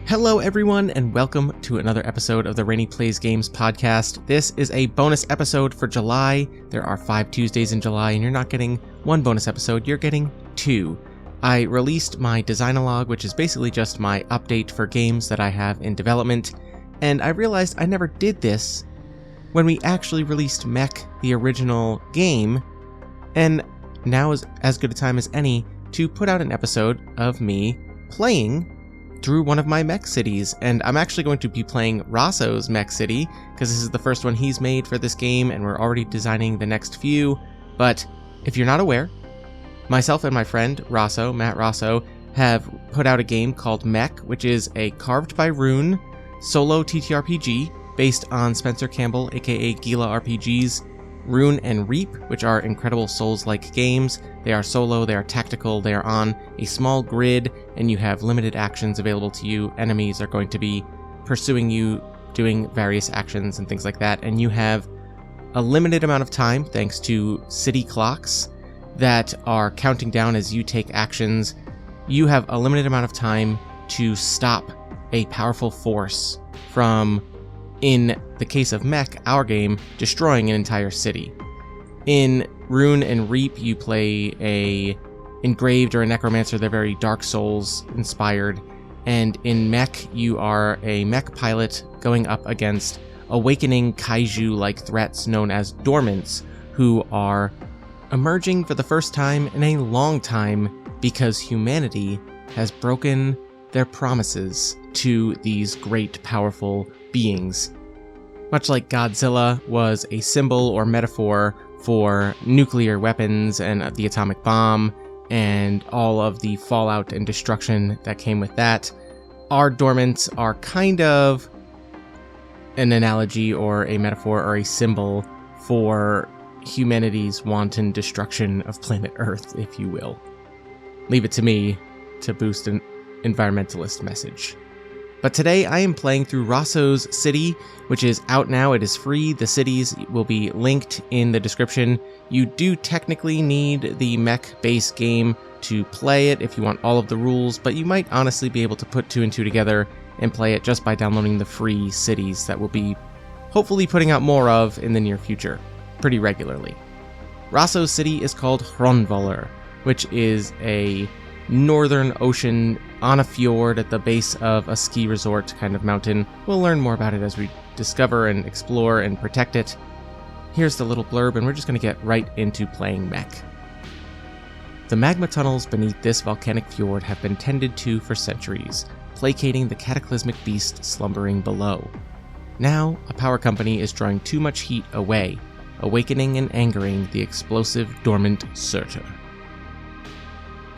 Hello everyone, and welcome to another episode of the Rene Plays Games podcast. This is a bonus episode for July. There are 5 Tuesdays in July, and you're not getting one bonus episode, you're getting 2. I released my design-a-log, which is basically just my update for games that I have in development, and I realized I never did this when we actually released MECH, the original game, and now is as good a time as any to put out an episode of me playing through one of my mech cities, and I'm actually going to be playing Rosso's mech city, because this is the first one he's made for this game, and we're already designing the next few. But if you're not aware, myself and my friend Rosso, Matt Rosso, have put out a game called MECH, which is a carved by Rune solo TTRPG based on Spencer Campbell, aka Gila RPG's Rune and Reap, which are incredible Souls-like games. They are solo, they are tactical, they are on a small grid, and you have limited actions available to you. Enemies are going to be pursuing you, doing various actions and things like that, and you have a limited amount of time, thanks to city clocks that are counting down as you take actions. You have a limited amount of time to stop a powerful force from, in the case of MECH, our game, destroying an entire city. In Rune and Reap, you play a Engraved or a Necromancer. They're very Dark Souls inspired. And in MECH, you are a mech pilot going up against awakening kaiju-like threats known as Dormants, who are emerging for the first time in a long time because humanity has broken their promises to these great, powerful beings. Much like Godzilla was a symbol or metaphor for nuclear weapons and the atomic bomb and all of the fallout and destruction that came with that, our Dormants are kind of an analogy or a metaphor or a symbol for humanity's wanton destruction of planet Earth, if you will. Leave it to me to boost an environmentalist message. But today I am playing through Rosso's city, which is out now. It is free. The cities will be linked in the description. You do technically need the mech base game to play it if you want all of the rules, but you might honestly be able to put 2 and 2 together and play it just by downloading the free cities that we'll be hopefully putting out more of in the near future, pretty regularly. Rosso's city is called Hraunvollr, which is a northern ocean on a fjord at the base of a ski resort kind of mountain. We'll learn more about it as we discover and explore and protect it. Here's the little blurb, and we're just going to get right into playing MECH. The magma tunnels beneath this volcanic fjord have been tended to for centuries, placating the cataclysmic beast slumbering below. Now, a power company is drawing too much heat away, awakening and angering the explosive Dormant Surtr.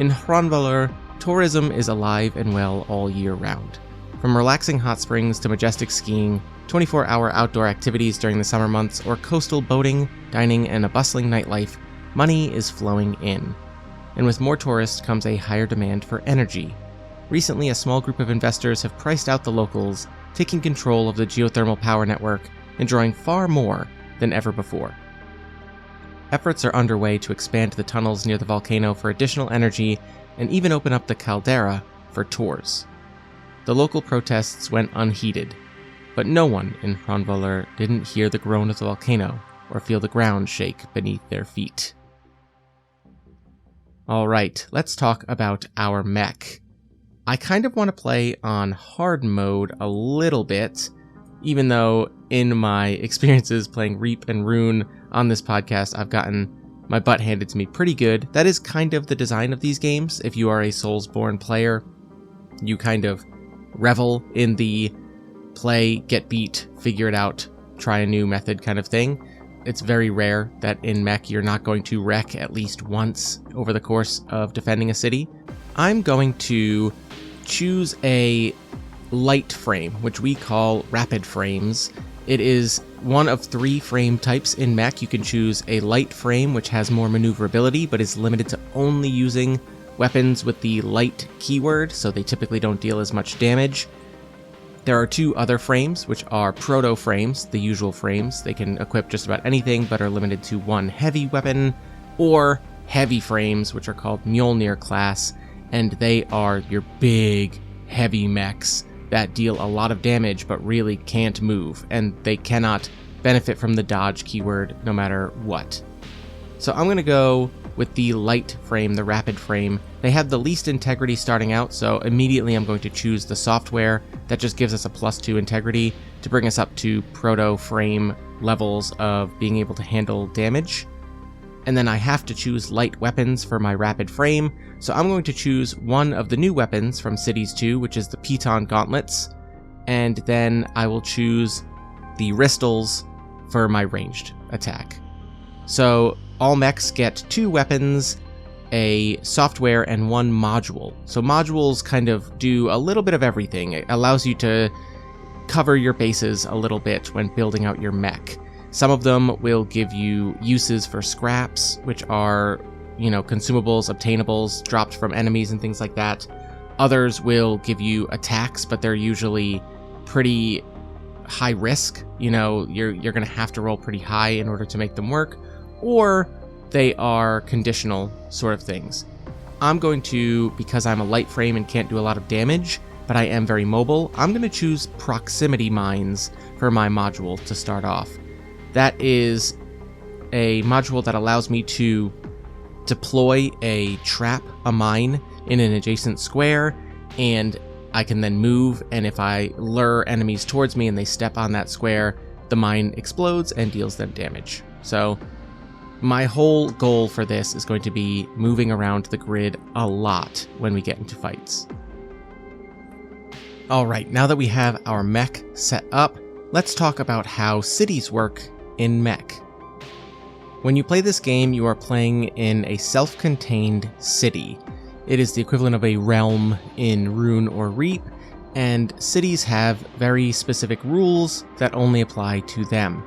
In Hraunvollr, tourism is alive and well all year round. From relaxing hot springs to majestic skiing, 24-hour outdoor activities during the summer months, or coastal boating, dining, and a bustling nightlife, money is flowing in. And with more tourists comes a higher demand for energy. Recently, a small group of investors have priced out the locals, taking control of the geothermal power network and drawing far more than ever before. Efforts are underway to expand the tunnels near the volcano for additional energy and even open up the caldera for tours. The local protests went unheeded, but no one in Hraunvollr didn't hear the groan of the volcano or feel the ground shake beneath their feet. Alright, let's talk about our mech. I kind of want to play on hard mode a little bit, even though in my experiences playing Reap and Rune on this podcast, I've gotten my butt handed to me pretty good. That is kind of the design of these games. If you are a Soulsborne player, you kind of revel in the play, get beat, figure it out, try a new method kind of thing. It's very rare that in MECH you're not going to wreck at least once over the course of defending a city. I'm going to choose a light frame, which we call rapid frames. It is one of 3 frame types in MECH. You can choose a light frame, which has more maneuverability, but is limited to only using weapons with the light keyword, so they typically don't deal as much damage. There are 2 other frames, which are proto frames, the usual frames. They can equip just about anything, but are limited to 1 heavy weapon, or heavy frames, which are called Mjolnir class, and they are your big, heavy mechs that deal a lot of damage but really can't move, and they cannot benefit from the dodge keyword no matter what. So I'm going to go with the light frame, the rapid frame. They have the least integrity starting out, so immediately I'm going to choose the software. That just gives us a +2 integrity to bring us up to proto frame levels of being able to handle damage. And then I have to choose light weapons for my rapid frame, so I'm going to choose one of the new weapons from Cities 2, which is the Piton Gauntlets, and then I will choose the Ristles for my ranged attack. So all mechs get 2 weapons, a software, and 1 module. So modules kind of do a little bit of everything. It allows you to cover your bases a little bit when building out your mech. Some of them will give you uses for scraps, which are, consumables, obtainables, dropped from enemies and things like that. Others will give you attacks, but they're usually pretty high risk. You're going to have to roll pretty high in order to make them work, or they are conditional sort of things. I'm going to, because I'm a light frame and can't do a lot of damage, but I am very mobile, I'm going to choose proximity mines for my module to start off. That is a module that allows me to deploy a trap, a mine, in an adjacent square, and I can then move, and if I lure enemies towards me and they step on that square, the mine explodes and deals them damage. So my whole goal for this is going to be moving around the grid a lot when we get into fights. Alright, now that we have our mech set up, let's talk about how cities work in MECH. When you play this game, you are playing in a self-contained city. It is the equivalent of a realm in Rune or Reap, and cities have very specific rules that only apply to them.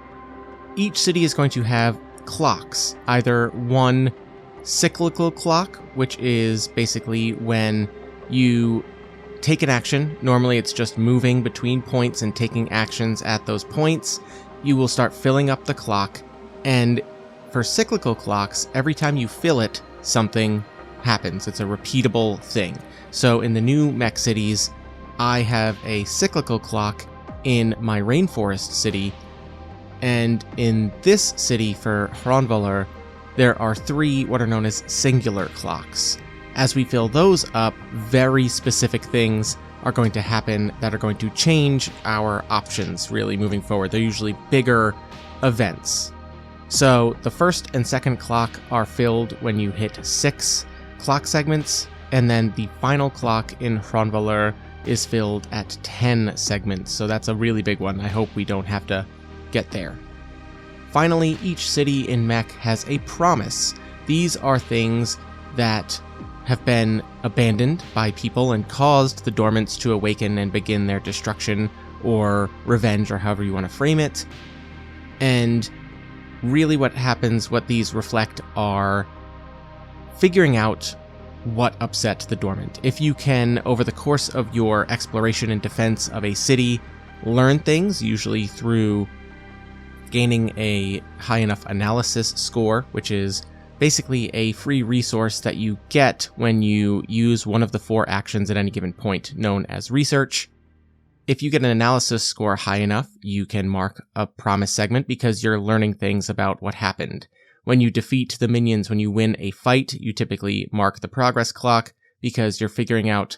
Each city is going to have clocks, either one cyclical clock, which is basically when you take an action. Normally it's just moving between points and taking actions at those points. You will start filling up the clock, and for cyclical clocks, every time you fill it, something happens. It's a repeatable thing. So in the new mech cities, I have a cyclical clock in my rainforest city, and in this city for Hraunvollr, there are 3 what are known as singular clocks. As we fill those up, very specific things are going to happen that are going to change our options really moving forward. They're usually bigger events. So the first and second clock are filled when you hit 6 clock segments, and then the final clock in Hraunvollr is filled at 10 segments. So that's a really big one. I hope we don't have to get there. Finally, each city in MECH has a promise. These are things that have been abandoned by people and caused the Dormants to awaken and begin their destruction or revenge, or however you want to frame it. And really what happens, what these reflect, are figuring out what upset the Dormant. If you can, over the course of your exploration and defense of a city, learn things, usually through gaining a high enough analysis score, which is basically a free resource that you get when you use one of the 4 actions at any given point, known as research. If you get an analysis score high enough, you can mark a promise segment because you're learning things about what happened. When you defeat the minions, when you win a fight, you typically mark the progress clock because you're figuring out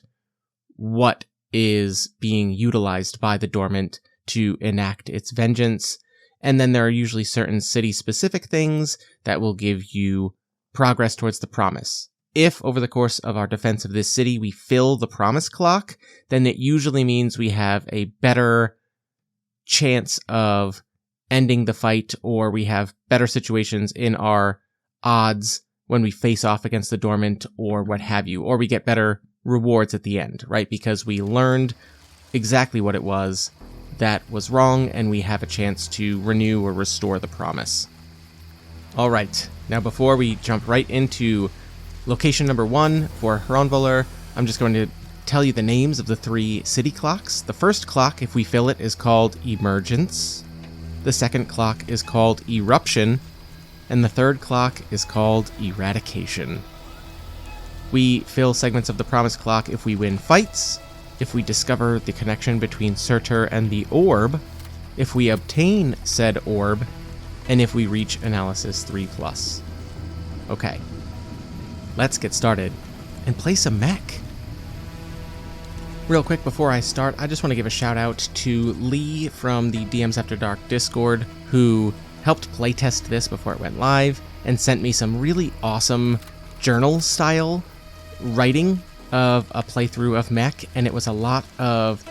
what is being utilized by the Dormant to enact its vengeance. And then there are usually certain city-specific things that will give you progress towards the promise. If, over the course of our defense of this city, we fill the promise clock, then it usually means we have a better chance of ending the fight, or we have better situations in our odds when we face off against the Dormant, or what have you, or we get better rewards at the end, right? Because we learned exactly what it was that was wrong, and we have a chance to renew or restore the promise. Alright, now before we jump right into location number 1 for Hraunvollr, I'm just going to tell you the names of the 3 city clocks. The first clock, if we fill it, is called Emergence. The second clock is called Eruption. And the third clock is called Eradication. We fill segments of the promise clock if we win fights. if we discover the connection between Surtr and the orb, if we obtain said orb, and if we reach analysis 3+. Okay, let's get started and play some MECH. Real quick before I start, I just want to give a shout out to Lee from the DMs After Dark Discord, who helped playtest this before it went live and sent me some really awesome journal-style writing of a playthrough of MECH, and it was a lot of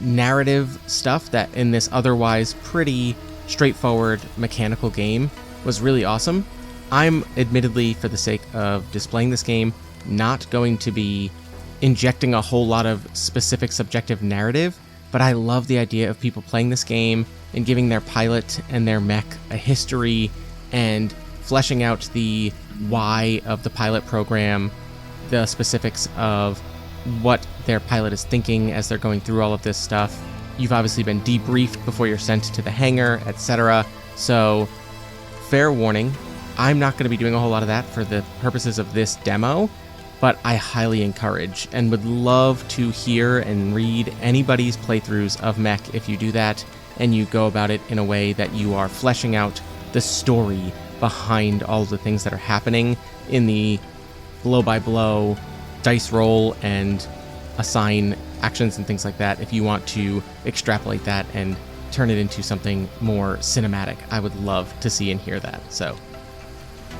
narrative stuff that in this otherwise pretty straightforward mechanical game was really awesome. I'm admittedly, for the sake of displaying this game, not going to be injecting a whole lot of specific subjective narrative, but I love the idea of people playing this game and giving their pilot and their mech a history and fleshing out the why of the pilot program, the specifics of what their pilot is thinking as they're going through all of this stuff. You've obviously been debriefed before you're sent to the hangar, etc. So, fair warning, I'm not going to be doing a whole lot of that for the purposes of this demo, but I highly encourage and would love to hear and read anybody's playthroughs of MECH if you do that, and you go about it in a way that you are fleshing out the story behind all of the things that are happening in the blow-by-blow dice roll and assign actions and things like that. If you want to extrapolate that and turn it into something more cinematic, I would love to see and hear that. So,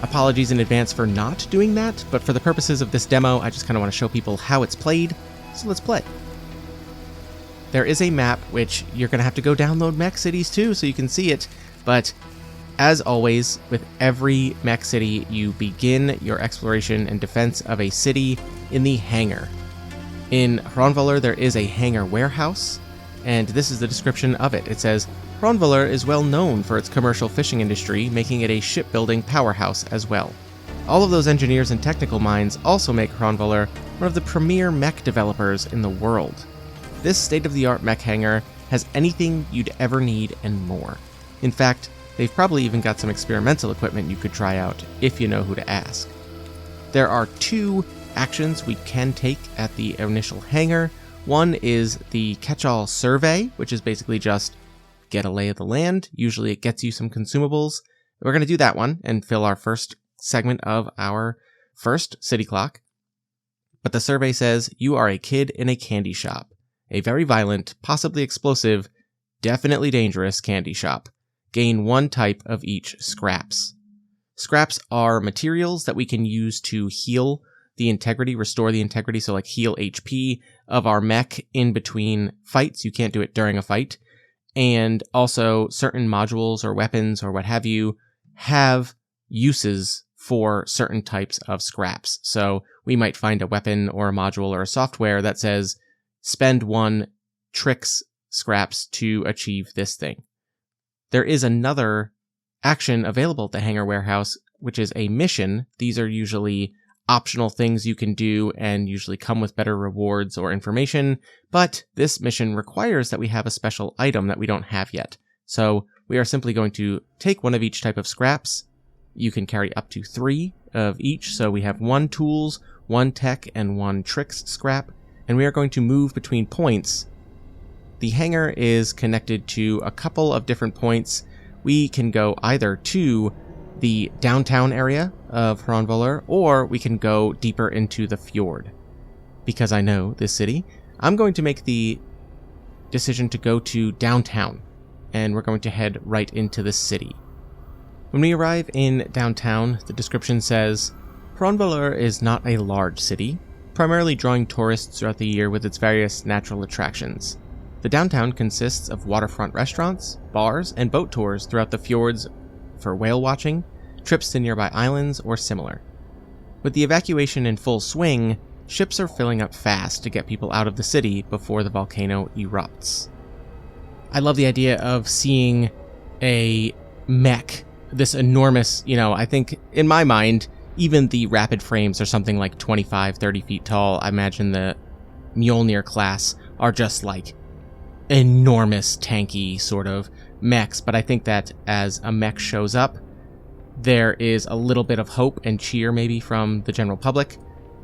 apologies in advance for not doing that, but for the purposes of this demo, I just kind of want to show people how it's played, so let's play. There is a map, which you're going to have to go download Mech Cities too, so you can see it, but as always, with every Mech City, you begin your exploration and defense of a city in the hangar. In Hraunvollr, there is a hangar warehouse, and this is the description of it. It says, Hraunvollr is well known for its commercial fishing industry, making it a shipbuilding powerhouse as well. All of those engineers and technical minds also make Hraunvollr one of the premier mech developers in the world. This state-of-the-art mech hangar has anything you'd ever need and more. In fact, they've probably even got some experimental equipment you could try out if you know who to ask. There are 2 actions we can take at the initial hangar. One is the catch-all survey, which is basically just get a lay of the land. Usually it gets you some consumables. We're going to do that one and fill our first segment of our first city clock. But the survey says, you are a kid in a candy shop. A very violent, possibly explosive, definitely dangerous candy shop. Gain 1 type of each scraps. Scraps are materials that we can use to heal the integrity, restore the integrity, so like heal HP of our mech in between fights. You can't do it during a fight. And also certain modules or weapons or what have you have uses for certain types of scraps. So we might find a weapon or a module or a software that says spend 1 tricks scraps to achieve this thing. There is another action available at the hangar warehouse, which is a mission. These are usually optional things you can do and usually come with better rewards or information, but this mission requires that we have a special item that we don't have yet. So we are simply going to take 1 of each type of scraps. You can carry up to 3 of each, so we have 1 tools, 1 tech, and 1 tricks scrap, and we are going to move between points. The hangar is connected to a couple of different points. We can go either to the downtown area of Hraunvollr, or we can go deeper into the fjord. Because I know this city, I'm going to make the decision to go to downtown, and we're going to head right into the city. When we arrive in downtown, the description says, Hraunvollr is not a large city, primarily drawing tourists throughout the year with its various natural attractions. The downtown consists of waterfront restaurants, bars, and boat tours throughout the fjords for whale watching, trips to nearby islands, or similar. With the evacuation in full swing, ships are filling up fast to get people out of the city before the volcano erupts. I love the idea of seeing a mech, this enormous, I think, in my mind, even the rapid frames are something like 25, 30 feet tall. I imagine the Mjolnir class are just like enormous, tanky sort of mechs, but I think that as a mech shows up, there is a little bit of hope and cheer maybe from the general public.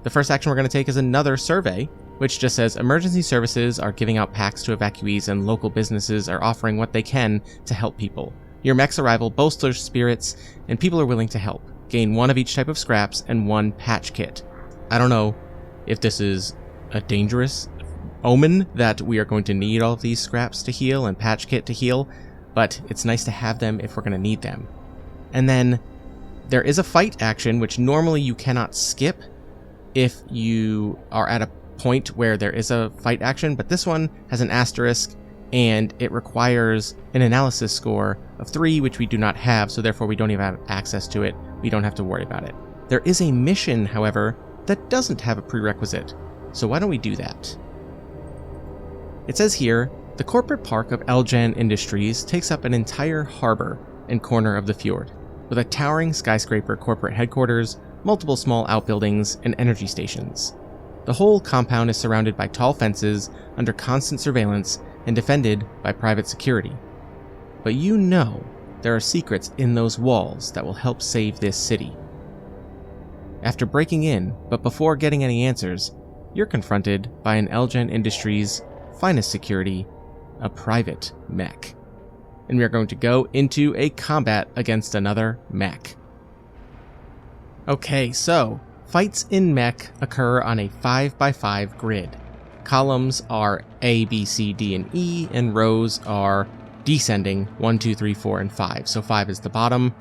The first action we're going to take is another survey, which just says emergency services are giving out packs to evacuees and local businesses are offering what they can to help people. Your mech's arrival bolsters spirits, and people are willing to help. Gain 1 of each type of scraps and 1 patch kit. I don't know if this is a dangerous omen that we are going to need all of these scraps to heal and patch kit to heal, but it's nice to have them if we're going to need them. And then there is a fight action, which normally you cannot skip if you are at a point where there is a fight action, but this one has an asterisk and it requires an analysis score of 3, which we do not have, so therefore we don't even have access to it. We don't have to worry about it. There is a mission, however, that doesn't have a prerequisite, so why don't we do that? It says here, the corporate park of Eljan Industries takes up an entire harbor and corner of the fjord, with a towering skyscraper corporate headquarters, multiple small outbuildings, and energy stations. The whole compound is surrounded by tall fences under constant surveillance and defended by private security. But you know there are secrets in those walls that will help save this city. After breaking in, but before getting any answers, you're confronted by an Eljan Industries' finest security, a private mech. And we are going to go into a combat against another mech. Okay, so fights in mech occur on a 5x5 grid. Columns are A, B, C, D, and E, and rows are descending 1, 2, 3, 4, and 5. So 5 is the bottom.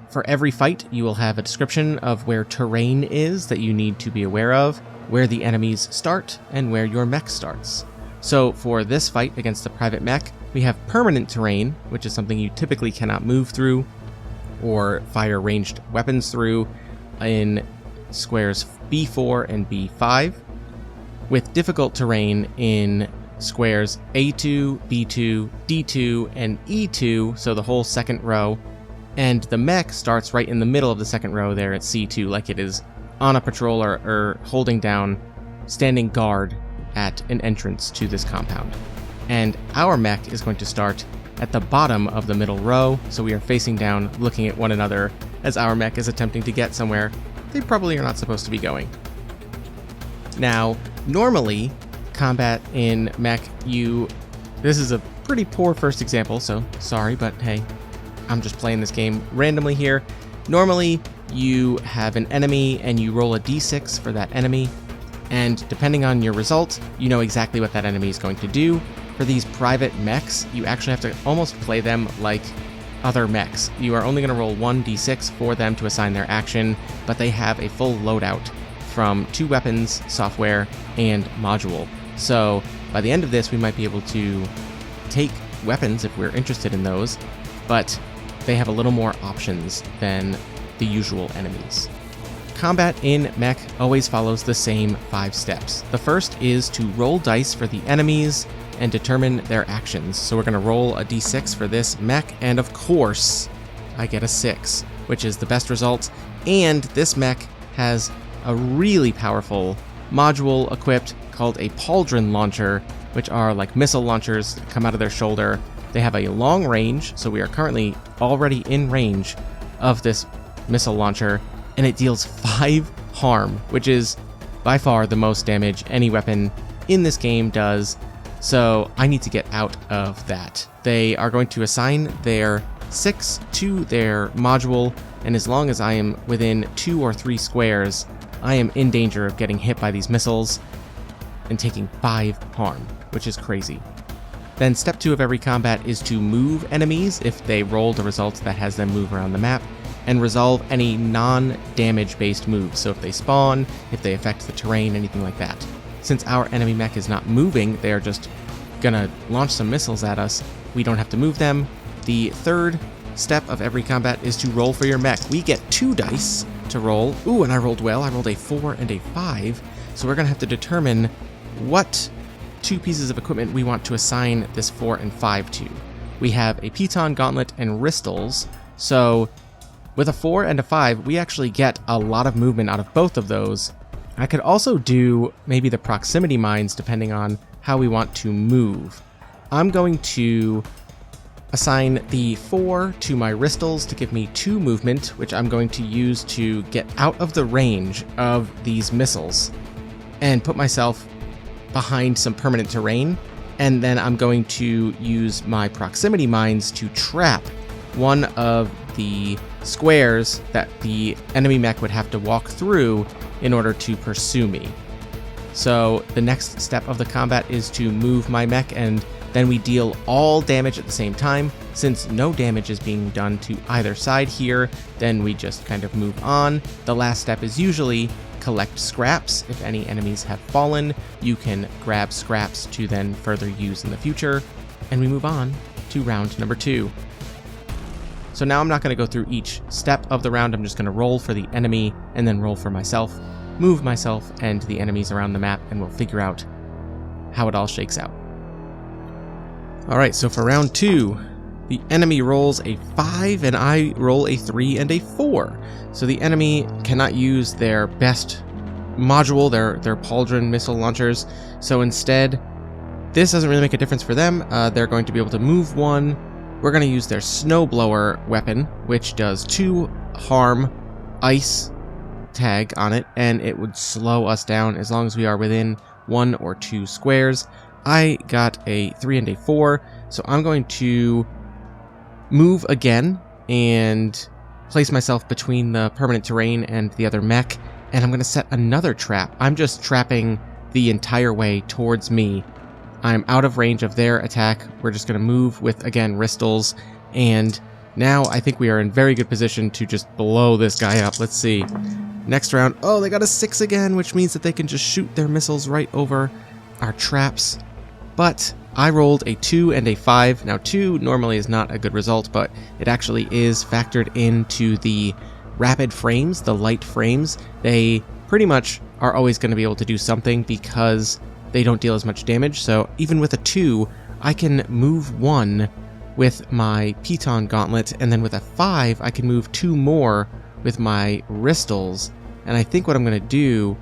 For every fight, you will have a description of where terrain is that you need to be aware of, where the enemies start, and where your mech starts. So for this fight against the private mech, we have permanent terrain, which is something you typically cannot move through or fire ranged weapons through in squares B4 and B5, with difficult terrain in squares A2, B2, D2, and E2, so the whole second row, and the mech starts right in the middle of the second row there at C2, like it is on a patrol or holding down, standing guard at an entrance to this compound. And our mech is going to start at the bottom of the middle row, so we are facing down, looking at one another as our mech is attempting to get somewhere they probably are not supposed to be going. Now, normally, combat in mech, this is a pretty poor first example, so sorry, but hey, I'm just playing this game randomly here. Normally, you have an enemy and you roll a d6 for that enemy, and depending on your result, you know exactly what that enemy is going to do. For these private mechs, you actually have to almost play them like other mechs. You are only going to roll 1d6 for them to assign their action, but they have a full loadout from 2 weapons, software, and module. So by the end of this, we might be able to take weapons if we're interested in those, but they have a little more options than the usual enemies. Combat in mech always follows the same 5 steps. The first is to roll dice for the enemies and determine their actions. So we're going to roll a d6 for this mech, and of course, I get a 6, which is the best result. And this mech has a really powerful module equipped called a pauldron launcher, which are like missile launchers that come out of their shoulder. They have a long range, so we are currently already in range of this missile launcher, and it deals 5 harm, which is by far the most damage any weapon in this game does. So I need to get out of that. They are going to assign their 6 to their module, and as long as I am within 2 or 3 squares, I am in danger of getting hit by these missiles and taking 5 harm, which is crazy. Then step 2 of every combat is to move enemies if they rolled a result that has them move around the map, and resolve any non-damage based moves. So if they spawn, if they affect the terrain, anything like that. Since our enemy mech is not moving, they are just gonna launch some missiles at us. We don't have to move them. The third step of every combat is to roll for your mech. We get 2 dice to roll. Ooh, and I rolled well. I rolled a 4 and a 5. So we're gonna have to determine what 2 pieces of equipment we want to assign this 4 and 5 to. We have a piton, gauntlet, and wristles. So with a 4 and a 5, we actually get a lot of movement out of both of those. I could also do maybe the proximity mines depending on how we want to move. I'm going to assign the 4 to my wristles to give me 2 movement, which I'm going to use to get out of the range of these missiles and put myself behind some permanent terrain, and then I'm going to use my proximity mines to trap one of the squares that the enemy mech would have to walk through in order to pursue me. So the next step of the combat is to move my mech, and then we deal all damage at the same time. Since no damage is being done to either side here, then we just kind of move on. The last step is usually collect scraps. If any enemies have fallen, you can grab scraps to then further use in the future. And we move on to round number 2. So now I'm not going to go through each step of the round. I'm just going to roll for the enemy and then roll for myself, move myself and the enemies around the map, and we'll figure out how it all shakes out. Alright, so for round 2, the enemy rolls a 5 and I roll a 3 and a 4. So the enemy cannot use their best module, their pauldron missile launchers. So instead, this doesn't really make a difference for them. They're going to be able to move 1. We're going to use their snowblower weapon, which does 2 harm ice tag on it, and it would slow us down as long as we are within 1 or 2 squares. I got a 3 and a 4, so I'm going to move again and place myself between the permanent terrain and the other mech, and I'm going to set another trap. I'm just trapping the entire way towards me. I'm out of range of their attack. We're just going to move with, again, Ristles, and now I think we are in very good position to just blow this guy up. Let's see. Next round, oh, they got a 6 again, which means that they can just shoot their missiles right over our traps. But I rolled a 2 and a 5. Now 2 normally is not a good result, but it actually is factored into the rapid frames, the light frames. They pretty much are always going to be able to do something because they don't deal as much damage. So even with a 2, I can move 1 with my Piton Gauntlet, and then with a 5, I can move 2 more with my Ristles. And I think what I'm going to do,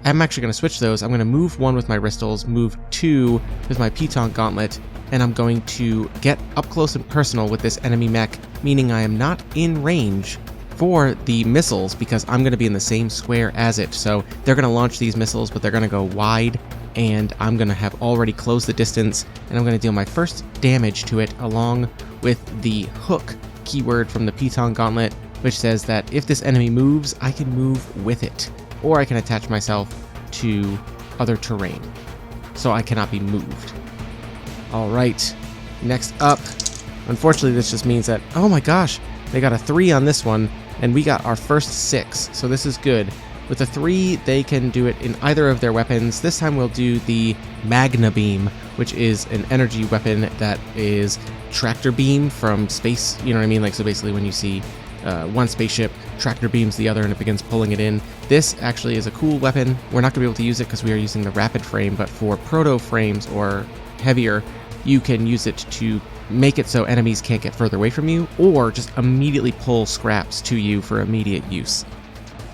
I'm actually going to switch those. I'm going to move 1 with my Ristles, move 2 with my Piton Gauntlet, and I'm going to get up close and personal with this enemy mech, meaning I am not in range for the missiles because I'm going to be in the same square as it. So they're going to launch these missiles, but they're going to go wide, and I'm going to have already closed the distance, and I'm going to deal my first damage to it along with the hook keyword from the Piton Gauntlet, which says that if this enemy moves, I can move with it, or I can attach myself to other terrain, so I cannot be moved. Alright, next up, unfortunately this just means that, oh my gosh, they got a 3 on this one, and we got our first 6, so this is good. With a 3, they can do it in either of their weapons. This time we'll do the Magna Beam, which is an energy weapon that is tractor beam from space, you know what I mean? Like, so basically when you see one spaceship, tractor beams the other and it begins pulling it in. This actually is a cool weapon. We're not going to be able to use it because we are using the rapid frame, but for proto frames or heavier, you can use it to make it so enemies can't get further away from you, or just immediately pull scraps to you for immediate use.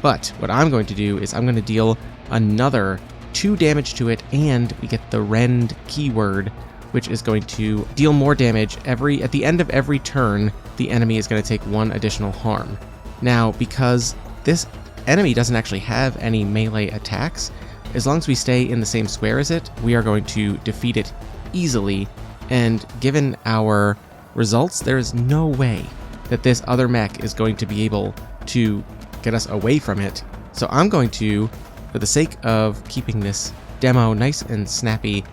But what I'm going to do is I'm going to deal another 2 damage to it, and we get the rend keyword, which is going to deal more damage at the end of every turn. The enemy is going to take 1 additional harm. Now, because this enemy doesn't actually have any melee attacks, as long as we stay in the same square as it, we are going to defeat it easily. And given our results, there is no way that this other mech is going to be able to get us away from it. So I'm going to, for the sake of keeping this demo nice and snappy,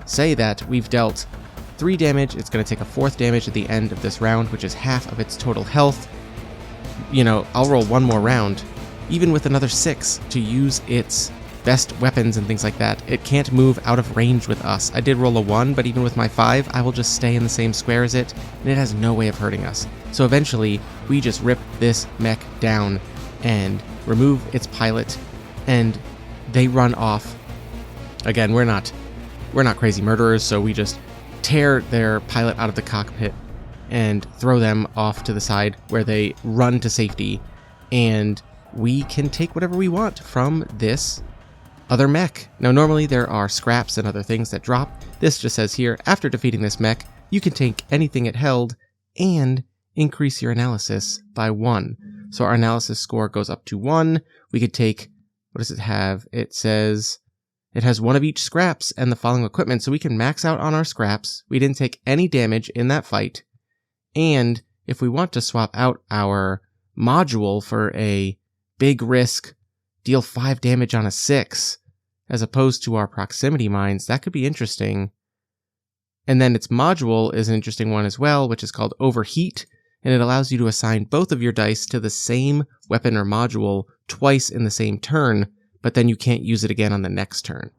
say that we've dealt 3 damage. It's going to take a 4th damage at the end of this round, which is half of its total health. You know, I'll roll 1 more round, even with another 6, to use its best weapons and things like that. It can't move out of range with us. I did roll a 1, but even with my 5, I will just stay in the same square as it, and it has no way of hurting us. So eventually, we just rip this mech down and remove its pilot, and they run off. Again, we're not crazy murderers, so we just tear their pilot out of the cockpit and throw them off to the side where they run to safety, and we can take whatever we want from this other mech. Now, normally there are scraps and other things that drop. This just says here, after defeating this mech, you can take anything it held and increase your analysis by 1. So our analysis score goes up to 1. We could take, what does it have? It says It has one of each scraps and the following equipment, so we can max out on our scraps. We didn't take any damage in that fight. And if we want to swap out our module for a big risk, deal 5 damage on a 6, as opposed to our proximity mines, that could be interesting. And then its module is an interesting one as well, which is called Overheat, and it allows you to assign both of your dice to the same weapon or module twice in the same turn, but then you can't use it again on the next turn.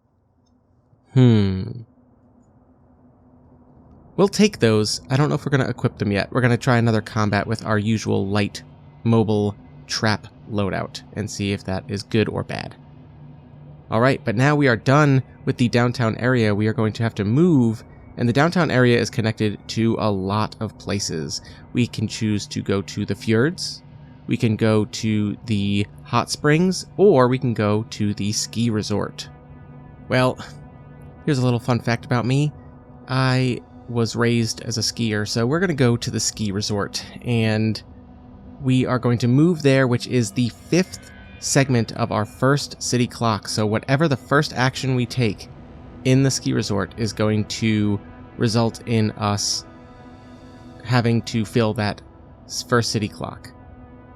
We'll take those. I don't know if we're going to equip them yet. We're going to try another combat with our usual light, mobile, trap loadout and see if that is good or bad. Alright, but now we are done with the downtown area. We are going to have to move, and the downtown area is connected to a lot of places. We can choose to go to the fjords, we can go to the hot springs, or we can go to the ski resort. Well, here's a little fun fact about me. I was raised as a skier, so we're going to go to the ski resort, and we are going to move there, which is the 5th segment of our first city clock. So whatever the first action we take in the ski resort is going to result in us having to fill that first city clock.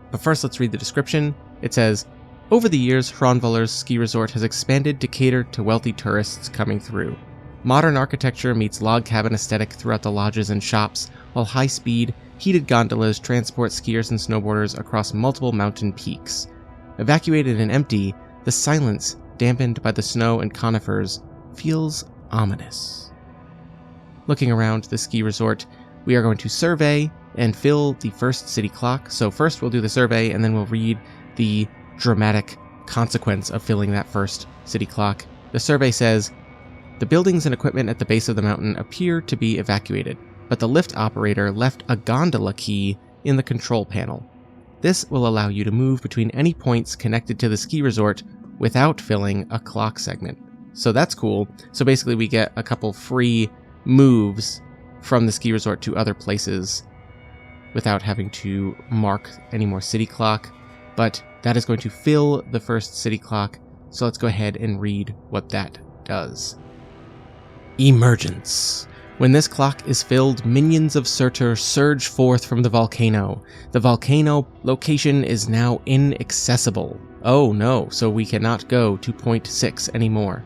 But first, let's read the description. It says, over the years, Hraunvollr's ski resort has expanded to cater to wealthy tourists coming through. Modern architecture meets log cabin aesthetic throughout the lodges and shops, while high-speed, heated gondolas transport skiers and snowboarders across multiple mountain peaks. Evacuated and empty, the silence, dampened by the snow and conifers, feels ominous. Looking around the ski resort, we are going to survey and fill the first city clock. So first we'll do the survey, and then we'll read the dramatic consequence of filling that first city clock. The survey says, the buildings and equipment at the base of the mountain appear to be evacuated, but the lift operator left a gondola key in the control panel. This will allow you to move between any points connected to the ski resort without filling a clock segment. So that's cool. So basically we get a couple free moves from the ski resort to other places without having to mark any more city clock. But that is going to fill the first city clock. So let's go ahead and read what that does. Emergence. When this clock is filled, minions of Surtr surge forth from the volcano. The volcano location is now inaccessible. Oh no, so we cannot go to point 6 anymore.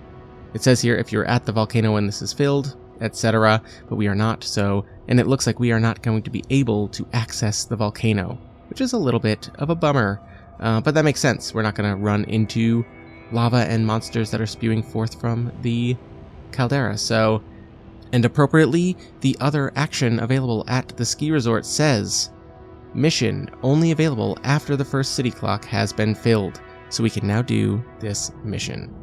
It says here if you're at the volcano when this is filled, etc., but we are not, so, and it looks like we are not going to be able to access the volcano, which is a little bit of a bummer, but that makes sense. We're not going to run into lava and monsters that are spewing forth from the caldera, so... And appropriately, the other action available at the ski resort says, mission only available after the first city clock has been filled, so we can now do this mission.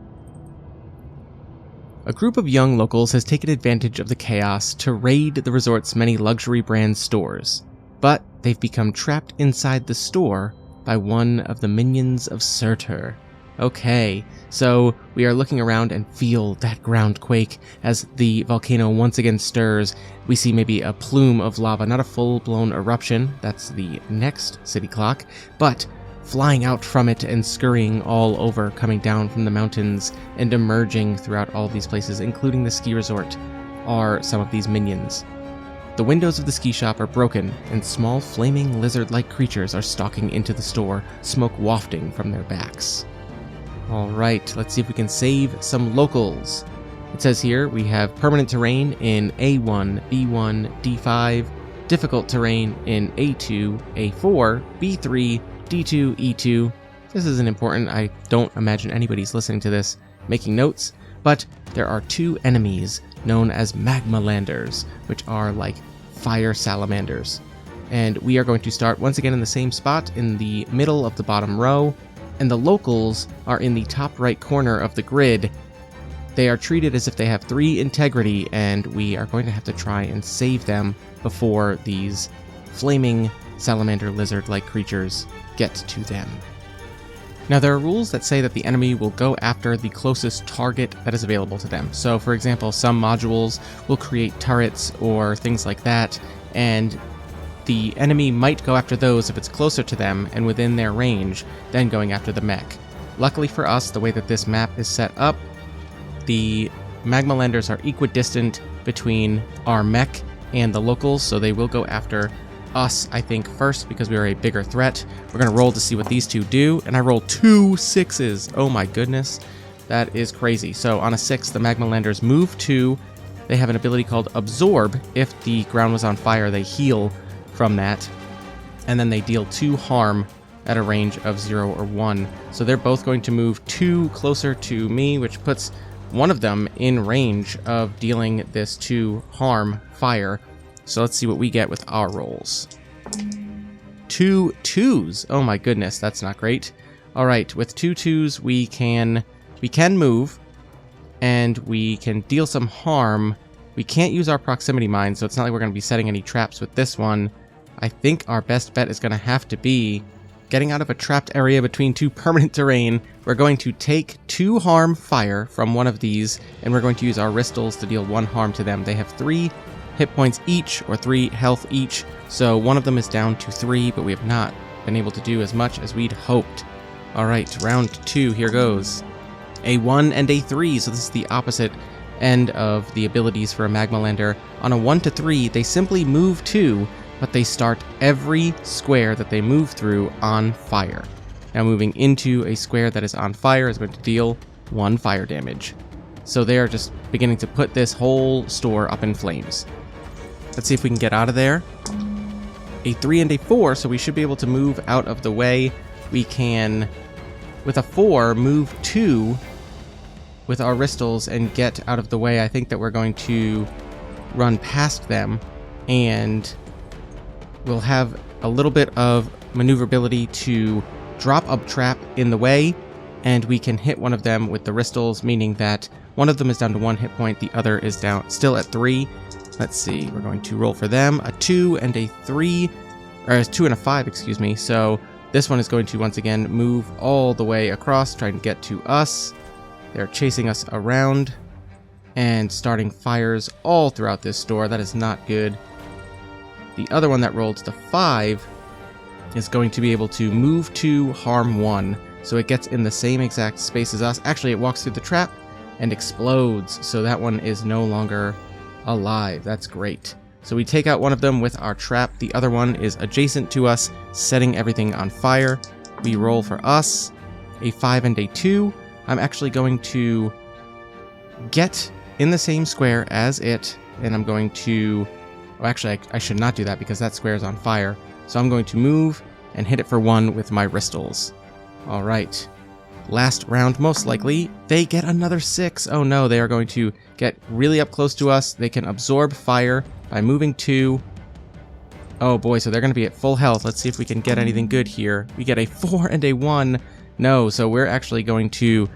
A group of young locals has taken advantage of the chaos to raid the resort's many luxury brand stores, but they've become trapped inside the store by one of the minions of Surtr. Okay, so we are looking around and feel that ground quake as the volcano once again stirs. We see maybe a plume of lava, not a full-blown eruption, that's the next city clock, but flying out from it and scurrying all over, coming down from the mountains and emerging throughout all these places, including the ski resort, are some of these minions. The windows of the ski shop are broken, and small flaming lizard-like creatures are stalking into the store, smoke wafting from their backs. Alright, let's see if we can save some locals. It says here we have permanent terrain in A1, B1, D5, difficult terrain in A2, A4, B3, D2, E2. This isn't important. I don't imagine anybody's listening to this making notes, but there are 2 enemies known as magmalanders, which are like fire salamanders. And we are going to start once again in the same spot in the middle of the bottom row. And the locals are in the top right corner of the grid. They are treated as if they have 3 integrity, and we are going to have to try and save them before these flaming salamander lizard-like creatures get to them. Now, there are rules that say that the enemy will go after the closest target that is available to them. So, for example, some modules will create turrets or things like that, and the enemy might go after those if it's closer to them and within their range than going after the mech. Luckily for us, the way that this map is set up, the magma landers are equidistant between our mech and the locals, so they will go after us, I think, first because we are a bigger threat. We're going to roll to see what these two do, and I roll 2 6s. Oh my goodness. That is crazy. So on a 6, the magma landers move 2. They have an ability called Absorb. If the ground was on fire, they heal from that. And then they deal 2 harm at a range of 0 or 1. So they're both going to move 2 closer to me, which puts one of them in range of dealing this 2 harm fire. So let's see what we get with our rolls. 2 2s. Oh my goodness, that's not great. All right, with 2 2s, we can move, and we can deal some harm. We can't use our proximity mine, so it's not like we're going to be setting any traps with this one. I think our best bet is going to have to be getting out of a trapped area between 2 permanent terrain. We're going to take 2 harm fire from one of these, and we're going to use our Ristles to deal 1 harm to them. They have 3 hit points each, or 3 health each, so one of them is down to 3, but we have not been able to do as much as we'd hoped. Alright, round 2, here goes. A 1 and a 3, so this is the opposite end of the abilities for a magma lander. On a 1 to 3, they simply move 2, but they start every square that they move through on fire. Now moving into a square that is on fire is going to deal 1 fire damage. So they are just beginning to put this whole store up in flames. Let's see if we can get out of there. A 3 and a 4, so we should be able to move out of the way. We can, with a 4, move 2 with our Ristles and get out of the way. I think that we're going to run past them, and we'll have a little bit of maneuverability to drop a trap in the way, and we can hit one of them with the Ristles, meaning that one of them is down to 1 hit point, the other is down still at 3. Let's see, we're going to roll for them a 2 and a 3, or a 2 and a 5, excuse me. So this one is going to once again move all the way across, trying to get to us. They're chasing us around and starting fires all throughout this store. That is not good. The other one that rolled the 5 is going to be able to move 2, harm 1. So it gets in the same exact space as us. Actually, it walks through the trap and explodes. So that one is no longer alive. That's great. So we take out one of them with our trap. The other one is adjacent to us, setting everything on fire. We roll for us a 5 and a 2. I'm actually going to get in the same square as it, and I'm going to... Oh, actually, I should not do that because that square is on fire. So I'm going to move and hit it for 1 with my Ristles. All right. Last round, most likely, they get another 6. Oh no, they are going to get really up close to us. They can absorb fire by moving 2. Oh boy, so they're going to be at full health. Let's see if we can get anything good here. We get a 4 and a 1. No, so we're actually going to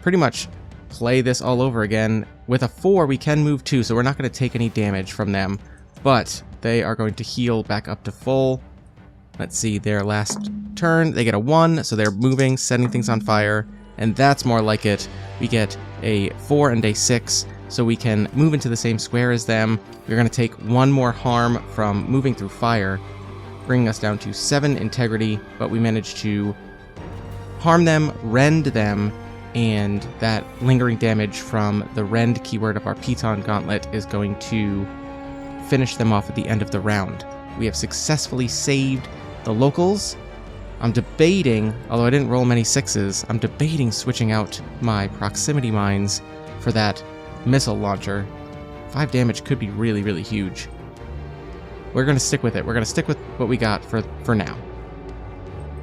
pretty much play this all over again. With a 4, we can move 2, so we're not going to take any damage from them. But they are going to heal back up to full. Let's see, their last turn, they get a 1, so they're moving, setting things on fire, and that's more like it. We get a 4 and a 6, so we can move into the same square as them. We're going to take 1 more harm from moving through fire, bringing us down to 7 integrity, but we managed to harm them, rend them, and that lingering damage from the rend keyword of our Piton Gauntlet is going to finish them off at the end of the round. We have successfully saved the locals. I'm debating, although I didn't roll many 6s, I'm debating switching out my proximity mines for that missile launcher. 5 damage could be really, really huge. We're going to stick with it. We're going to stick with what we got for now.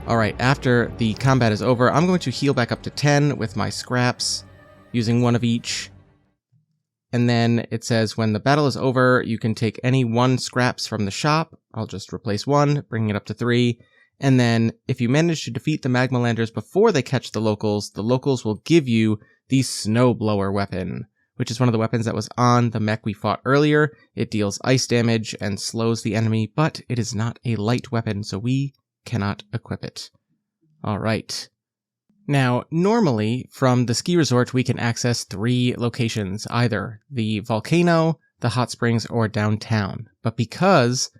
Alright, after the combat is over, I'm going to heal back up to 10 with my scraps, using 1 of each. And then it says when the battle is over, you can take any 1 scraps from the shop. I'll just replace 1, bringing it up to 3. And then if you manage to defeat the magma landers before they catch the locals will give you the snowblower weapon, which is one of the weapons that was on the mech we fought earlier. It deals ice damage and slows the enemy, but it is not a light weapon, so we cannot equip it. Alright. Now, normally, from the ski resort, we can access 3 locations, either the volcano, the hot springs, or downtown. But because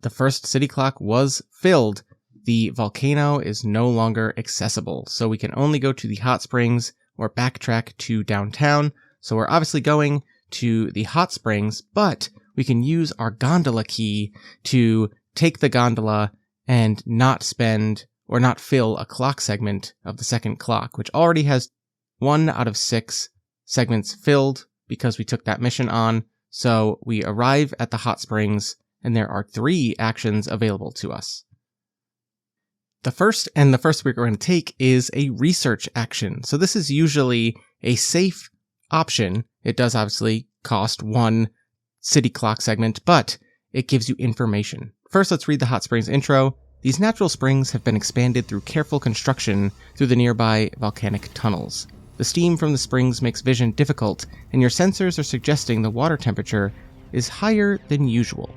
the first city clock was filled, the volcano is no longer accessible, so we can only go to the hot springs or backtrack to downtown. So we're obviously going to the hot springs, but we can use our gondola key to take the gondola and not spend or not fill a clock segment of the second clock, which already has 1 out of 6 segments filled because we took that mission on. So we arrive at the hot springs, and there are 3 actions available to us. The first we're going to take is a research action. So this is usually a safe option. It does obviously cost 1 city clock segment, but it gives you information. First, let's read the hot springs intro. These natural springs have been expanded through careful construction through the nearby volcanic tunnels. The steam from the springs makes vision difficult, and your sensors are suggesting the water temperature is higher than usual.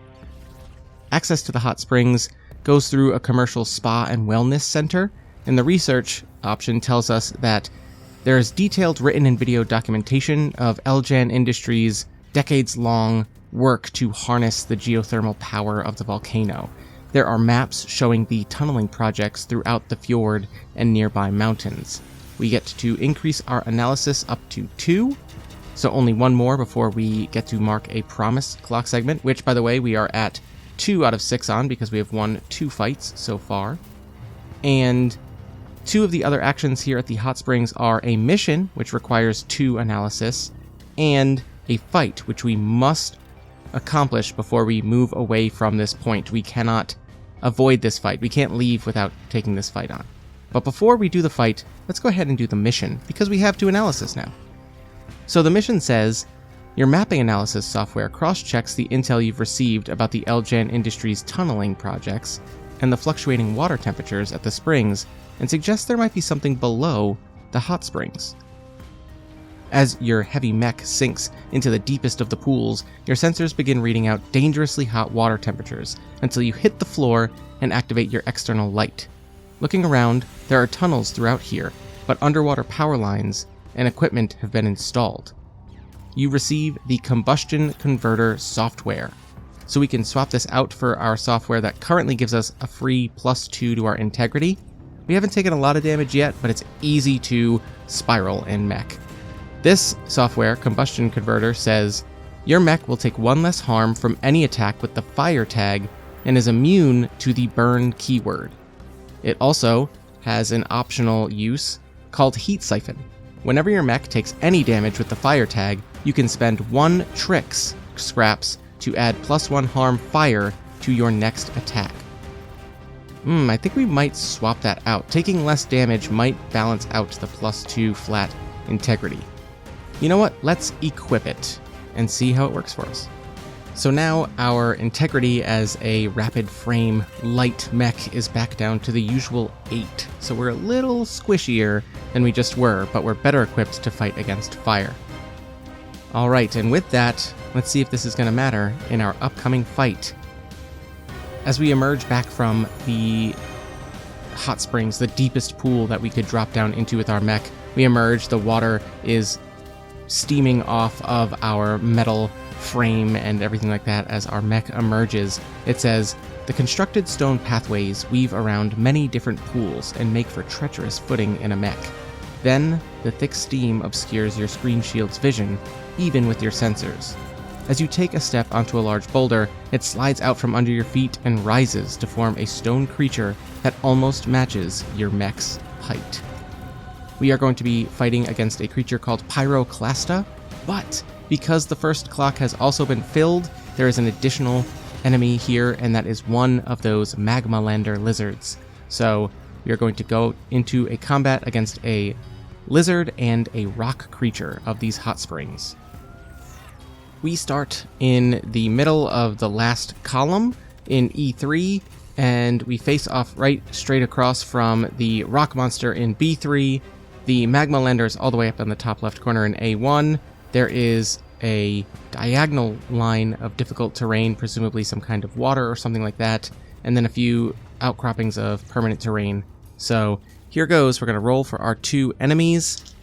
Access to the hot springs goes through a commercial spa and wellness center, and the research option tells us that there is detailed written and video documentation of Eljan Industries' decades-long work to harness the geothermal power of the volcano. There are maps showing the tunneling projects throughout the fjord and nearby mountains. We get to increase our analysis up to 2, so only 1 more before we get to mark a promised clock segment, which, by the way, we are at 2 out of 6 on because we have won 2 fights so far. And 2 of the other actions here at the hot springs are a mission, which requires 2 analysis, and a fight, which we must accomplish before we move away from this point. We cannot avoid this fight. We can't leave without taking this fight on. But before we do the fight, let's go ahead and do the mission, because we have 2 analysis now. So the mission says, your mapping analysis software cross-checks the intel you've received about the Eljan Industries tunneling projects and the fluctuating water temperatures at the springs, and suggests there might be something below the hot springs. As your heavy mech sinks into the deepest of the pools, your sensors begin reading out dangerously hot water temperatures until you hit the floor and activate your external light. Looking around, there are tunnels throughout here, but underwater power lines and equipment have been installed. You receive the combustion converter software, so we can swap this out for our software that currently gives us a free +2 to our integrity. We haven't taken a lot of damage yet, but it's easy to spiral in mech. This software, Combustion Converter, says, your mech will take 1 less harm from any attack with the fire tag and is immune to the burn keyword. It also has an optional use called Heat Siphon. Whenever your mech takes any damage with the fire tag, you can spend 1 Trix scraps to add +1 harm fire to your next attack. I think we might swap that out. Taking less damage might balance out the +2 flat integrity. You know what? Let's equip it and see how it works for us. So now our integrity as a rapid frame light mech is back down to the usual 8. So we're a little squishier than we just were, but we're better equipped to fight against fire. Alright, and with that, let's see if this is going to matter in our upcoming fight. As we emerge back from the hot springs, the deepest pool that we could drop down into with our mech, we emerge, the water is steaming off of our metal frame and everything like that as our mech emerges. It says, the constructed stone pathways weave around many different pools and make for treacherous footing in a mech. Then, the thick steam obscures your screen shield's vision, even with your sensors. As you take a step onto a large boulder, it slides out from under your feet and rises to form a stone creature that almost matches your mech's height. We are going to be fighting against a creature called Pyroclasta, but because the first clock has also been filled, there is an additional enemy here, and that is one of those magma lander lizards. So we are going to go into a combat against a lizard and a rock creature of these hot springs. We start in the middle of the last column in E3, and we face off right straight across from the rock monster in B3. The magma lander is all the way up on the top left corner in A1. There is a diagonal line of difficult terrain, presumably some kind of water or something like that, and then a few outcroppings of permanent terrain. So here goes. We're going to roll for our 2 enemies,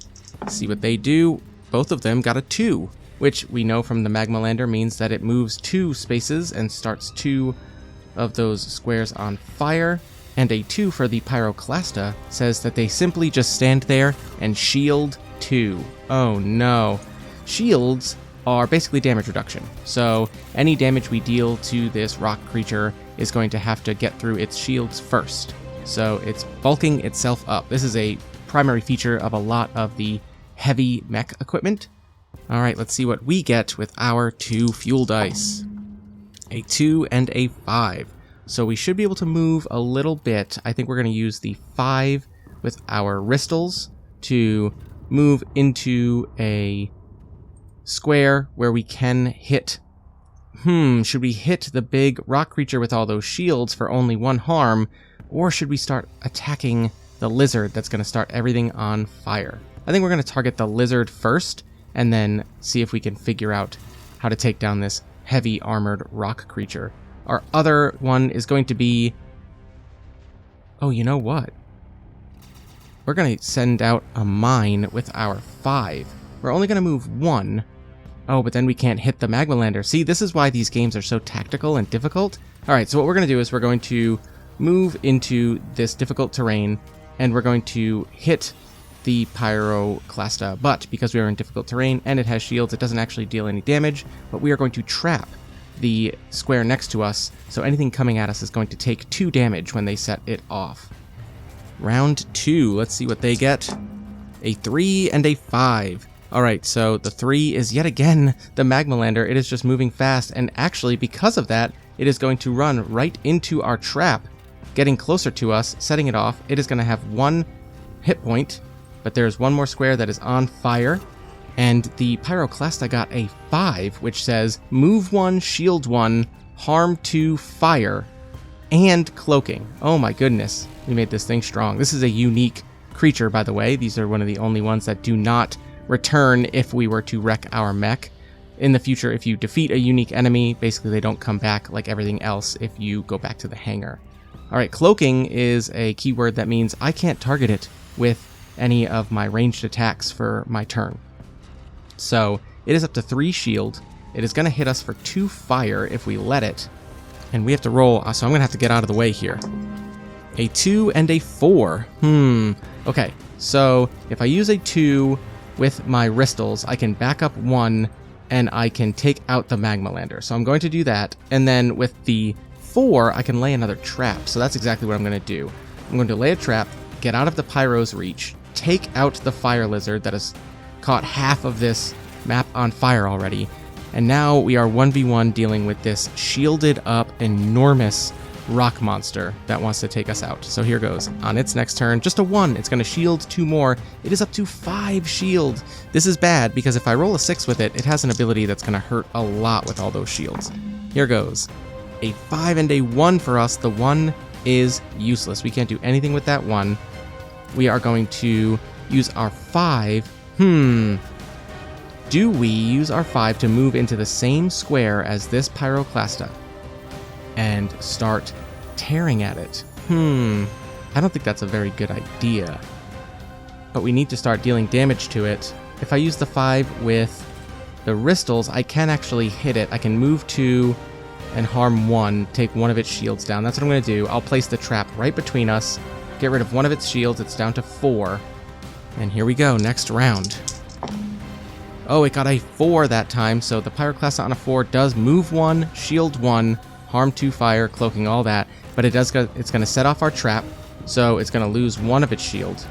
see what they do. Both of them got a 2, which we know from the magma lander means that it moves 2 spaces and starts 2 of those squares on fire. And a 2 for the Pyroclasta says that they simply just stand there and shield 2. Oh no. Shields are basically damage reduction. So any damage we deal to this rock creature is going to have to get through its shields first. So it's bulking itself up. This is a primary feature of a lot of the heavy mech equipment. All right, let's see what we get with our 2 fuel dice. A 2 and a 5. So we should be able to move a little bit. I think we're going to use the 5 with our wristles to move into a square where we can hit. Should we hit the big rock creature with all those shields for only 1 harm? Or should we start attacking the lizard that's going to start everything on fire? I think we're going to target the lizard first and then see if we can figure out how to take down this heavy armored rock creature. Our other one is going to be... Oh, you know what? We're going to send out a mine with our 5. We're only going to move 1. Oh, but then we can't hit the magma lander. See, this is why these games are so tactical and difficult. All right, so what we're going to do is we're going to move into this difficult terrain, and we're going to hit the pyroclasta. But because we are in difficult terrain and it has shields, it doesn't actually deal any damage, but we are going to trap the square next to us, so anything coming at us is going to take 2 damage when they set it off. Round 2, let's see what they get. A 3 and a 5. Alright, so the 3 is yet again the magma lander. It is just moving fast, and actually because of that, it is going to run right into our trap, getting closer to us, setting it off. It is going to have 1 hit point, but there's 1 more square that is on fire. And the Pyroclasta got a 5, which says move 1, shield 1, harm 2, fire, and cloaking. Oh my goodness, we made this thing strong. This is a unique creature, by the way. These are one of the only ones that do not return if we were to wreck our mech. In the future, if you defeat a unique enemy, basically they don't come back like everything else if you go back to the hangar. Alright, cloaking is a keyword that means I can't target it with any of my ranged attacks for my turn. So it is up to 3 shield. It is going to hit us for 2 fire if we let it. And we have to roll, so I'm going to have to get out of the way here. A 2 and a 4. Okay, so if I use a 2 with my wristles, I can back up 1 and I can take out the magma lander. So I'm going to do that. And then with the 4, I can lay another trap. So that's exactly what I'm going to do. I'm going to lay a trap, get out of the pyro's reach, take out the fire lizard that has caught half of this map on fire already, and now we are 1v1 dealing with this shielded up enormous rock monster that wants to take us out. So here goes. On its next turn, just a 1, it's going to shield 2 more. It is up to 5 shield. This is bad because if I roll a 6 with it, it has an ability that's going to hurt a lot with all those shields. Here goes. A 5 and a 1 for us. The 1 is useless. We can't do anything with that 1. We are going to use our 5. Do we use our 5 to move into the same square as this Pyroclasta and start tearing at it? I don't think that's a very good idea. But we need to start dealing damage to it. If I use the 5 with the wristles, I can actually hit it. I can move 2 and harm 1, take 1 of its shields down. That's what I'm going to do. I'll place the trap right between us, get rid of 1 of its shields. It's down to 4. And here we go, next round. Oh, it got a 4 that time, so the Pyroclasta on a 4 does move 1, shield 1, harm 2 fire, cloaking, all that, but it's going to set off our trap, so it's going to lose 1 of its shield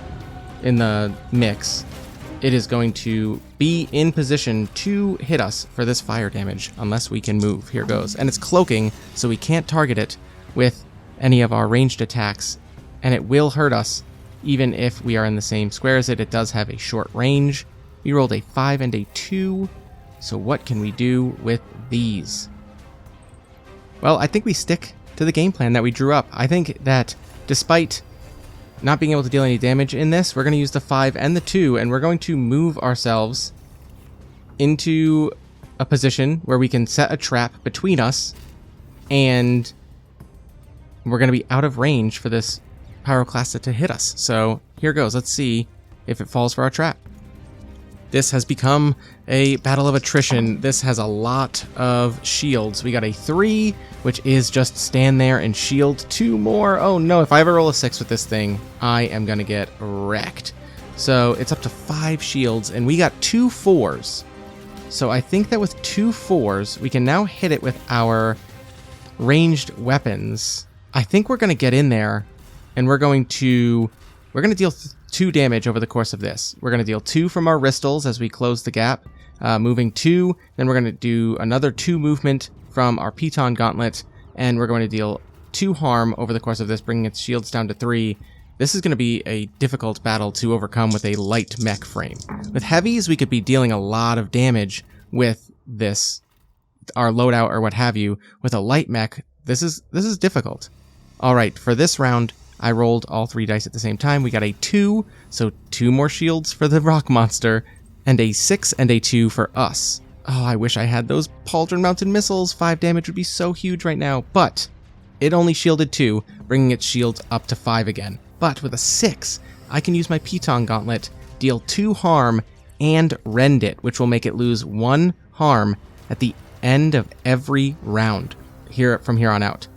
in the mix. It is going to be in position to hit us for this fire damage, unless we can move. Here goes. And it's cloaking, so we can't target it with any of our ranged attacks, and it will hurt us even if we are in the same square as it. It does have a short range. We rolled a 5 and a 2, so what can we do with these? Well, I think we stick to the game plan that we drew up. I think that despite not being able to deal any damage in this, we're going to use the 5 and the 2, and we're going to move ourselves into a position where we can set a trap between us, and we're going to be out of range for this Pyroclasta to hit us. So here goes. Let's see if it falls for our trap. This has become a battle of attrition. This has a lot of shields. We got a 3, which is just stand there and shield 2 more. Oh no, if I ever roll a 6 with this thing, I am going to get wrecked. So it's up to 5 shields, and we got 2 4s. So I think that with 2 4s, we can now hit it with our ranged weapons. I think we're going to get in there, and we're going to deal 2 damage over the course of this. We're going to deal 2 from our wristles as we close the gap, moving 2. Then we're going to do another 2 movement from our piton gauntlet, and we're going to deal 2 harm over the course of this, bringing its shields down to 3. This is going to be a difficult battle to overcome with a light mech frame. With heavies, we could be dealing a lot of damage with this, our loadout or what have you. With a light mech, this is difficult. All right, for this round, I rolled all 3 dice at the same time. We got a 2, so 2 more shields for the rock monster, and a 6 and a 2 for us. Oh, I wish I had those pauldron mounted missiles. 5 damage would be so huge right now, but it only shielded 2, bringing its shields up to 5 again. But with a 6, I can use my piton gauntlet, deal 2 harm, and rend it, which will make it lose 1 harm at the end of every round from here on out.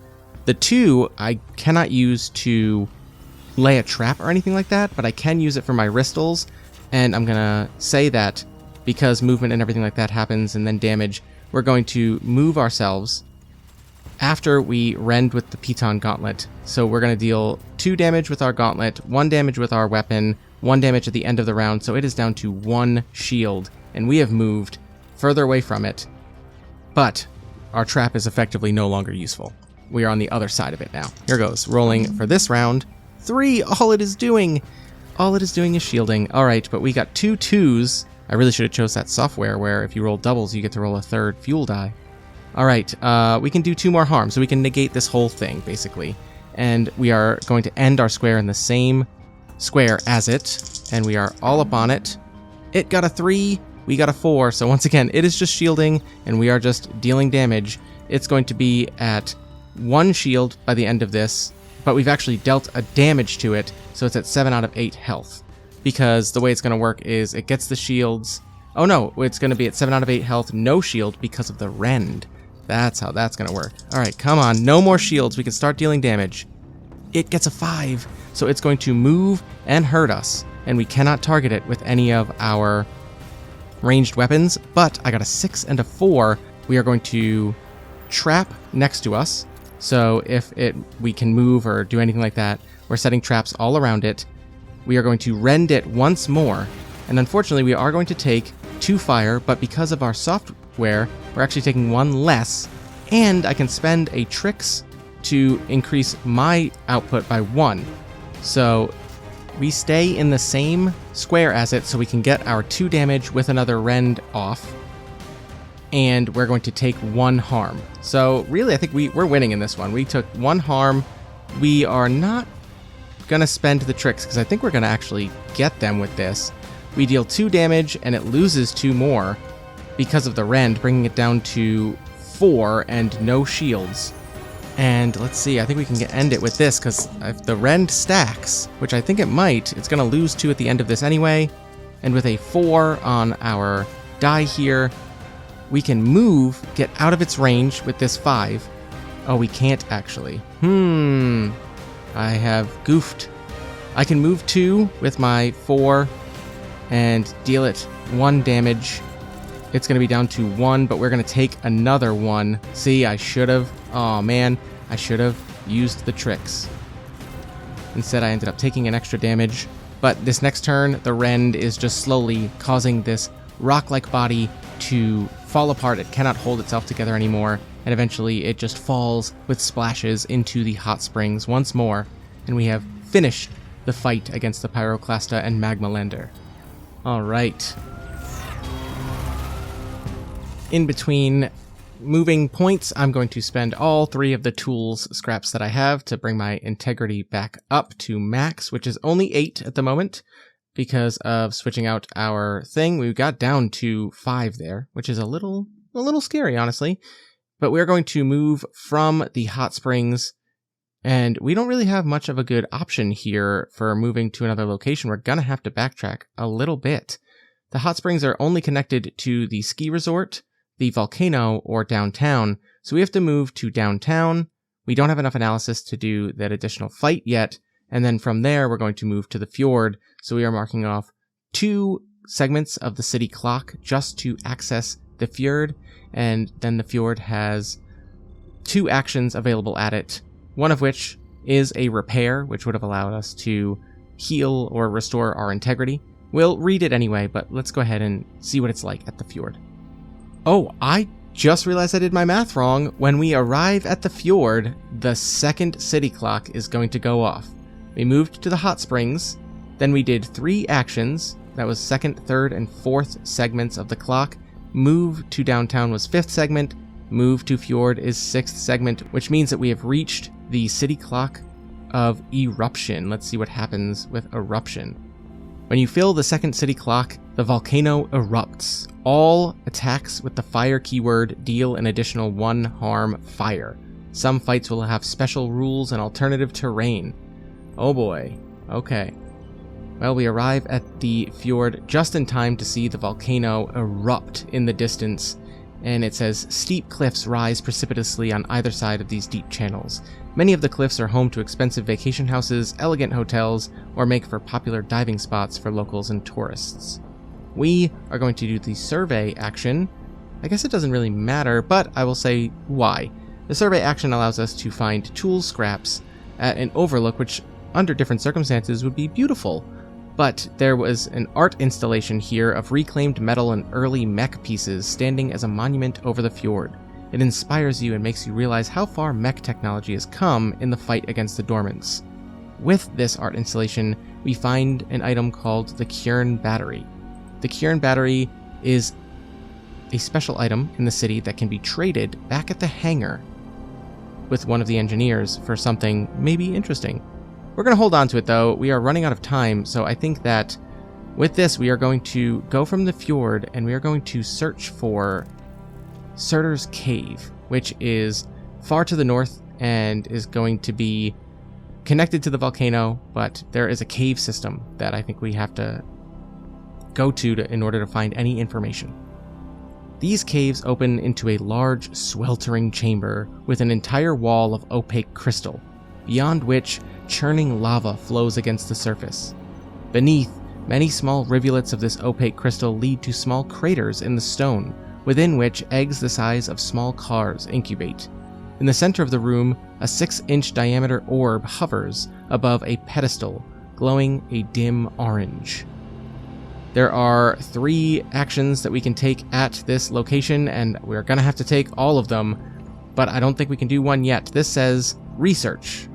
The 2 I cannot use to lay a trap or anything like that, but I can use it for my wristles, and I'm gonna say that because movement and everything like that happens and then damage, we're going to move ourselves after we rend with the piton gauntlet. So we're going to deal 2 damage with our gauntlet, 1 damage with our weapon, 1 damage at the end of the round, so it is down to 1 shield, and we have moved further away from it, but our trap is effectively no longer useful. We are on the other side of it now. Here goes, rolling for this round. 3, all it is doing is shielding. All right, but we got 2 2s. I really should have chose that software where if you roll doubles, you get to roll a 3rd fuel die. All right, we can do 2 more harm, so we can negate this whole thing, basically. And we are going to end our square in the same square as it, and we are all up on it. It got a 3, we got a 4, so once again, it is just shielding, and we are just dealing damage. It's going to be at 1 shield by the end of this, but we've actually dealt a damage to it, so it's at 7 out of 8 health. Because the way it's going to work is it gets the shields. Oh no, it's going to be at 7 out of 8 health, no shield because of the rend. That's how that's going to work. All right, come on. No more shields. We can start dealing damage. It gets a 5, so it's going to move and hurt us, and we cannot target it with any of our ranged weapons, but I got a 6 and a 4. We are going to trap next to us, so if we can move or do anything like that, we're setting traps all around it. We are going to rend it once more, and unfortunately we are going to take 2 fire, but because of our software, we're actually taking 1 less, and I can spend a tricks to increase my output by 1. So we stay in the same square as it, so we can get our 2 damage with another rend off, and we're going to take 1 harm. So really, I think we're winning in this one. We took 1 harm. We are not going to spend the tricks, because I think we're going to actually get them with this. We deal 2 damage, and it loses 2 more because of the rend, bringing it down to 4 and no shields. And let's see, I think we can end it with this, because if the rend stacks, which I think it might, it's going to lose 2 at the end of this anyway. And with a 4 on our die here, we can move, get out of its range with this 5. Oh, we can't actually. I have goofed. I can move 2 with my 4 and deal it 1 damage. It's going to be down to 1, but we're going to take another 1. See, I should have. Oh, man. I should have used the tricks. Instead, I ended up taking an extra damage. But this next turn, the rend is just slowly causing this rock-like body to fall apart. It cannot hold itself together anymore. And eventually, it just falls with splashes into the hot springs once more. And we have finished the fight against the Pyroclasta and Magma Lander. All right. In between moving points, I'm going to spend all 3 of the tools scraps that I have to bring my integrity back up to max, which is only 8 at the moment because of switching out our thing. We got down to 5 there, which is a little scary, honestly. But we're going to move from the hot springs, and we don't really have much of a good option here for moving to another location. We're gonna have to backtrack a little bit. The hot springs are only connected to the ski resort, the volcano, or downtown, so we have to move to downtown. We don't have enough analysis to do that additional fight yet, And then from there, we're going to move to the fjord. So we are marking off 2 segments of the city clock just to access the fjord. And then the fjord has 2 actions available at it, one of which is a repair, which would have allowed us to heal or restore our integrity. We'll read it anyway, but let's go ahead and see what it's like at the fjord. Oh, I just realized I did my math wrong. When we arrive at the fjord, the second city clock is going to go off. We moved to the hot springs, then we did 3 actions. That was 2nd, 3rd, and 4th segments of the clock. Move to downtown was 5th segment. Move to fjord is 6th segment, which means that we have reached the city clock of eruption. Let's see what happens with eruption. When you fill the 2nd city clock, the volcano erupts. All attacks with the fire keyword deal an additional 1 harm fire. Some fights will have special rules and alternative terrain. Oh boy. Okay. Well, we arrive at the fjord just in time to see the volcano erupt in the distance, and it says, steep cliffs rise precipitously on either side of these deep channels. Many of the cliffs are home to expensive vacation houses, elegant hotels, or make for popular diving spots for locals and tourists. We are going to do the survey action. I guess it doesn't really matter, but I will say why. The survey action allows us to find tool scraps at an overlook, which under different circumstances would be beautiful. But there was an art installation here of reclaimed metal and early mech pieces standing as a monument over the fjord. It inspires you and makes you realize how far mech technology has come in the fight against the Dormants. With this art installation, we find an item called the Kjern Battery. The Kjern Battery is a special item in the city that can be traded back at the hangar with one of the engineers for something maybe interesting. We're going to hold on to it though. We are running out of time, so I think that with this we are going to go from the fjord and we are going to search for Surtr's Cave, which is far to the north and is going to be connected to the volcano, but there is a cave system that I think we have to go to in order to find any information. These caves open into a large, sweltering chamber with an entire wall of opaque crystal, beyond which churning lava flows against the surface. Beneath, many small rivulets of this opaque crystal lead to small craters in the stone, within which eggs the size of small cars incubate. In the center of the room, a 6-inch diameter orb hovers above a pedestal, glowing a dim orange. There are 3 actions that we can take at this location, and we're gonna have to take all of them, but I don't think we can do one yet. This says, research.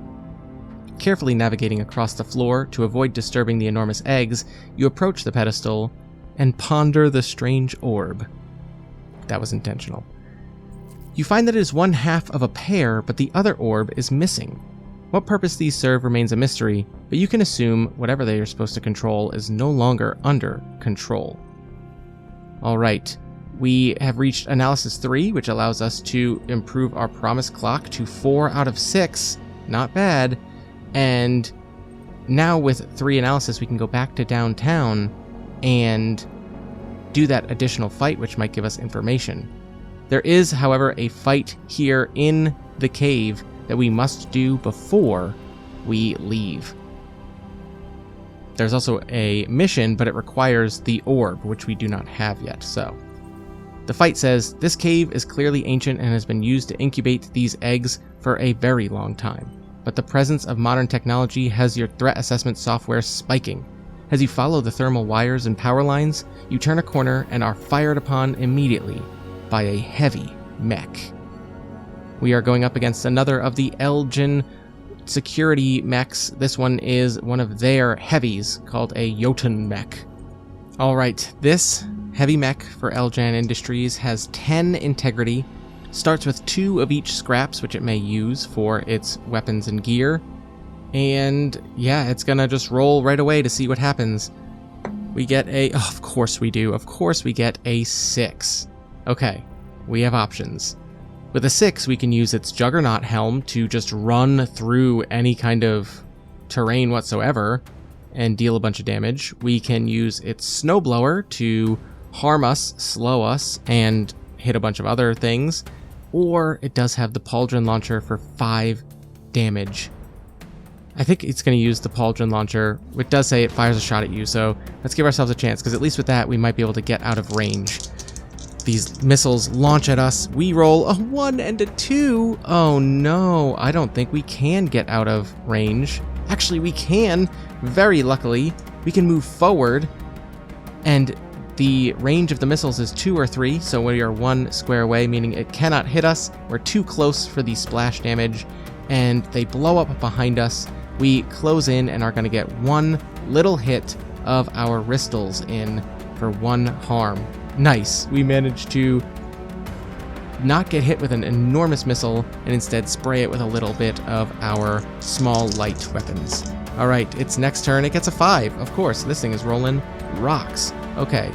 Carefully navigating across the floor to avoid disturbing the enormous eggs, you approach the pedestal and ponder the strange orb. That was intentional. You find that it is 1/2 of a pear, but the other orb is missing. What purpose these serve remains a mystery, but you can assume whatever they are supposed to control is no longer under control. Alright, we have reached analysis 3, which allows us to improve our promise clock to 4 out of 6. Not bad. And now with 3 analysis, we can go back to downtown and do that additional fight, which might give us information. There is, however, a fight here in the cave that we must do before we leave. There's also a mission, but it requires the orb, which we do not have yet, so. The fight says, this cave is clearly ancient and has been used to incubate these eggs for a very long time. But the presence of modern technology has your threat assessment software spiking. As you follow the thermal wires and power lines, you turn a corner and are fired upon immediately by a heavy mech. We are going up against another of the Elgin security mechs. This one is one of their heavies, called a Jotun mech. Alright, this heavy mech for Elgin Industries has 10 integrity, starts with 2 of each scraps, which it may use for its weapons and gear. And yeah, it's gonna just roll right away to see what happens. We get of course we do. Of course we get a 6. Okay, we have options. With a 6, we can use its Juggernaut helm to just run through any kind of terrain whatsoever and deal a bunch of damage. We can use its Snowblower to harm us, slow us, and hit a bunch of other things. Or it does have the Pauldron Launcher for 5 damage. I think it's going to use the pauldron launcher. It does say it fires a shot at you, so let's give ourselves a chance, because at least with that, we might be able to get out of range. These missiles launch at us. We roll a 1 and a 2. Oh no, I don't think we can get out of range. Actually, we can. Very luckily, we can move forward, and the range of the missiles is 2 or 3, so we are 1 square away, meaning it cannot hit us. We're too close for the splash damage, and they blow up behind us. We close in and are going to get 1 little hit of our Ristles in for 1 harm. Nice. We managed to not get hit with an enormous missile and instead spray it with a little bit of our small light weapons. All right, its next turn, it gets a 5. Of course, this thing is rolling rocks. Okay.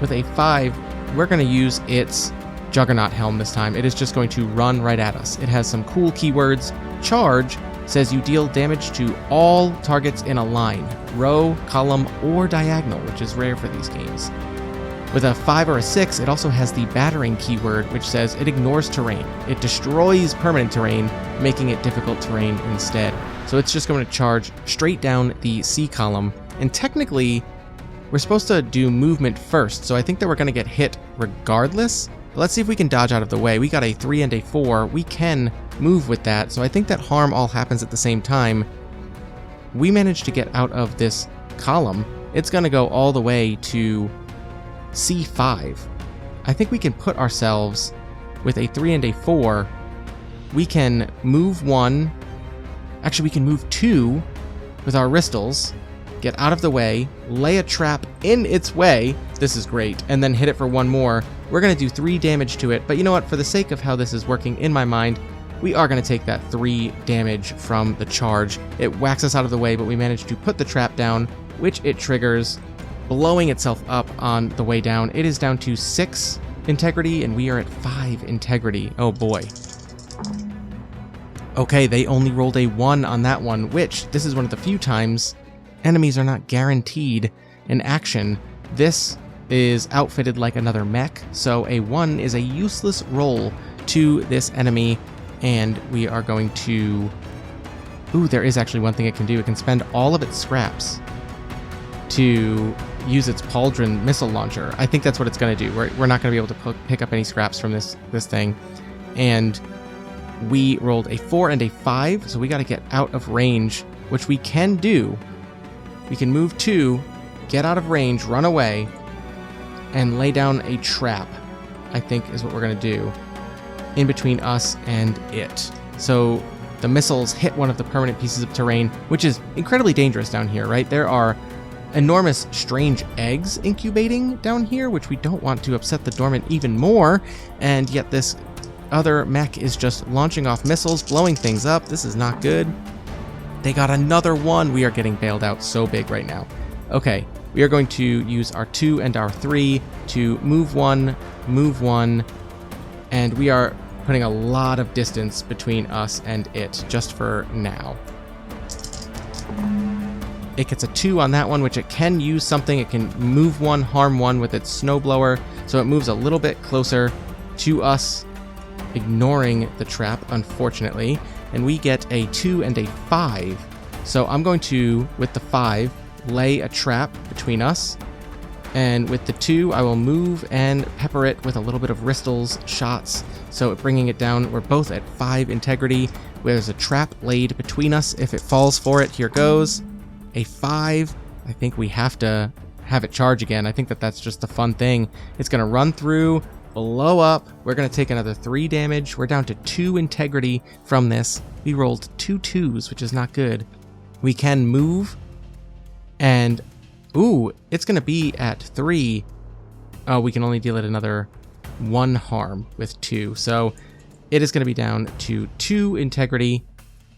With a 5, we're going to use its Juggernaut Helm this time. It is just going to run right at us. It has some cool keywords. Charge says you deal damage to all targets in a line, row, column, or diagonal, which is rare for these games. With a 5 or a 6, it also has the battering keyword, which says it ignores terrain. It destroys permanent terrain, making it difficult terrain instead. So it's just going to charge straight down the C column, and technically, we're supposed to do movement first, so I think that we're going to get hit regardless. But let's see if we can dodge out of the way. We got a 3 and a 4. We can move with that, so I think that harm all happens at the same time. We managed to get out of this column. It's going to go all the way to C5. I think we can put ourselves with a 3 and a 4. We can move 1. Actually, we can move 2 with our Ristles. Get out of the way, lay a trap in its way, this is great, and then hit it for 1 more. We're going to do 3 damage to it, but you know what, for the sake of how this is working in my mind, we are going to take that 3 damage from the charge. It whacks us out of the way, but we managed to put the trap down, which it triggers, blowing itself up on the way down. It is down to 6 integrity, and we are at 5 integrity. Oh boy. Okay, they only rolled a 1 on that one, which, this is one of the few times enemies are not guaranteed an action. This is outfitted like another mech, so a 1 is a useless roll to this enemy, and we are going to... Ooh, there is actually one thing it can do. It can spend all of its scraps to use its pauldron missile launcher. I think that's what it's going to do. We're not going to be able to pick up any scraps from this thing. And we rolled a 4 and a 5, so we got to get out of range, which we can do. We can move 2, get out of range, run away, and lay down a trap, I think is what we're going to do, in between us and it. So the missiles hit one of the permanent pieces of terrain, which is incredibly dangerous down here, right? There are enormous strange eggs incubating down here, which we don't want to upset the Dormant even more, and yet this other mech is just launching off missiles, blowing things up. This is not good. They got another 1. We are getting bailed out so big right now. Okay, we are going to use our 2 and our 3 to move 1, and we are putting a lot of distance between us and it, just for now. It gets a 2 on that one, which it can use something. It can move 1, harm 1 with its snowblower, so it moves a little bit closer to us, ignoring the trap, unfortunately. And we get a 2 and a 5. So I'm going to, with the 5, lay a trap between us. And with the 2, I will move and pepper it with a little bit of Ristles shots. So bringing it down, we're both at 5 integrity. There's a trap laid between us. If it falls for it, here goes. A 5. I think we have to have it charge again. I think that's just the fun thing. It's going to run through, blow up. We're going to take another 3 damage. We're down to 2 integrity from this. We rolled 2 2s, which is not good. We can move, and ooh, it's going to be at 3. Oh, we can only deal it another 1 harm with 2. So it is going to be down to 2 integrity.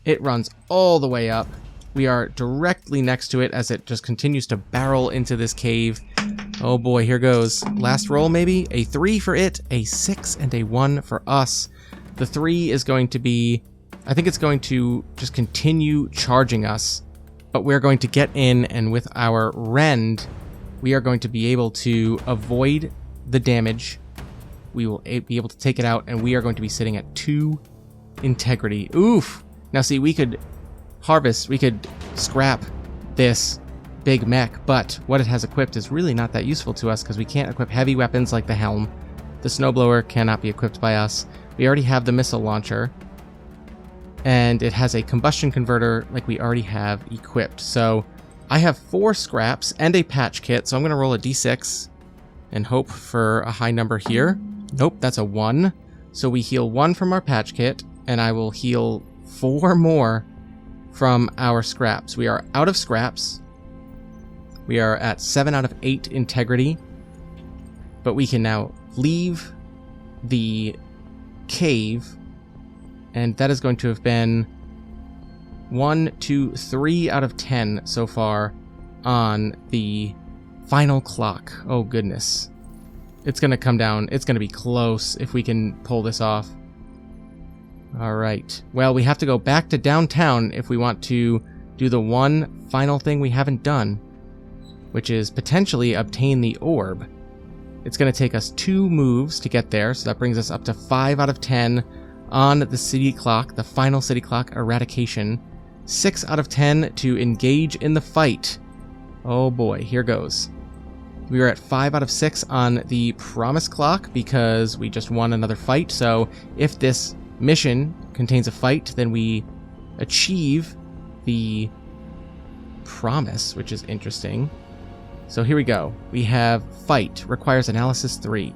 It runs all the way up. We are directly next to it as it just continues to barrel into this cave. Oh boy, here goes. Last roll maybe? A 3 for it, a 6, and a 1 for us. The 3 is going to be... I think it's going to just continue charging us, but we're going to get in, and with our rend, we are going to be able to avoid the damage. We will be able to take it out, and we are going to be sitting at 2 integrity. Oof! Now see, we could harvest, we could scrap this big mech, but what it has equipped is really not that useful to us because we can't equip heavy weapons like the helm. The snowblower cannot be equipped by us. We already have the missile launcher, and it has a combustion converter like we already have equipped. So I have 4 scraps and a patch kit, so I'm going to roll a d6 and hope for a high number here. Nope, that's a 1. So we heal 1 from our patch kit, and I will heal 4 more from our scraps. We are out of scraps. We are at 7 out of 8 integrity, but we can now leave the cave, and that is going to have been 1, 2, 3 out of 10 so far on the final clock. Oh goodness. It's going to come down. It's going to be close if we can pull this off. Alright. Well, we have to go back to downtown if we want to do the one final thing we haven't done, which is potentially obtain the orb. It's going to take us 2 moves to get there, so that brings us up to 5 out of 10 on the city clock, the final city clock eradication. 6 out of 10 to engage in the fight. Oh boy, here goes. We are at 5 out of 6 on the promise clock because we just won another fight, so if this mission contains a fight, then we achieve the promise, which is interesting. So here we go. We have fight, requires analysis 3.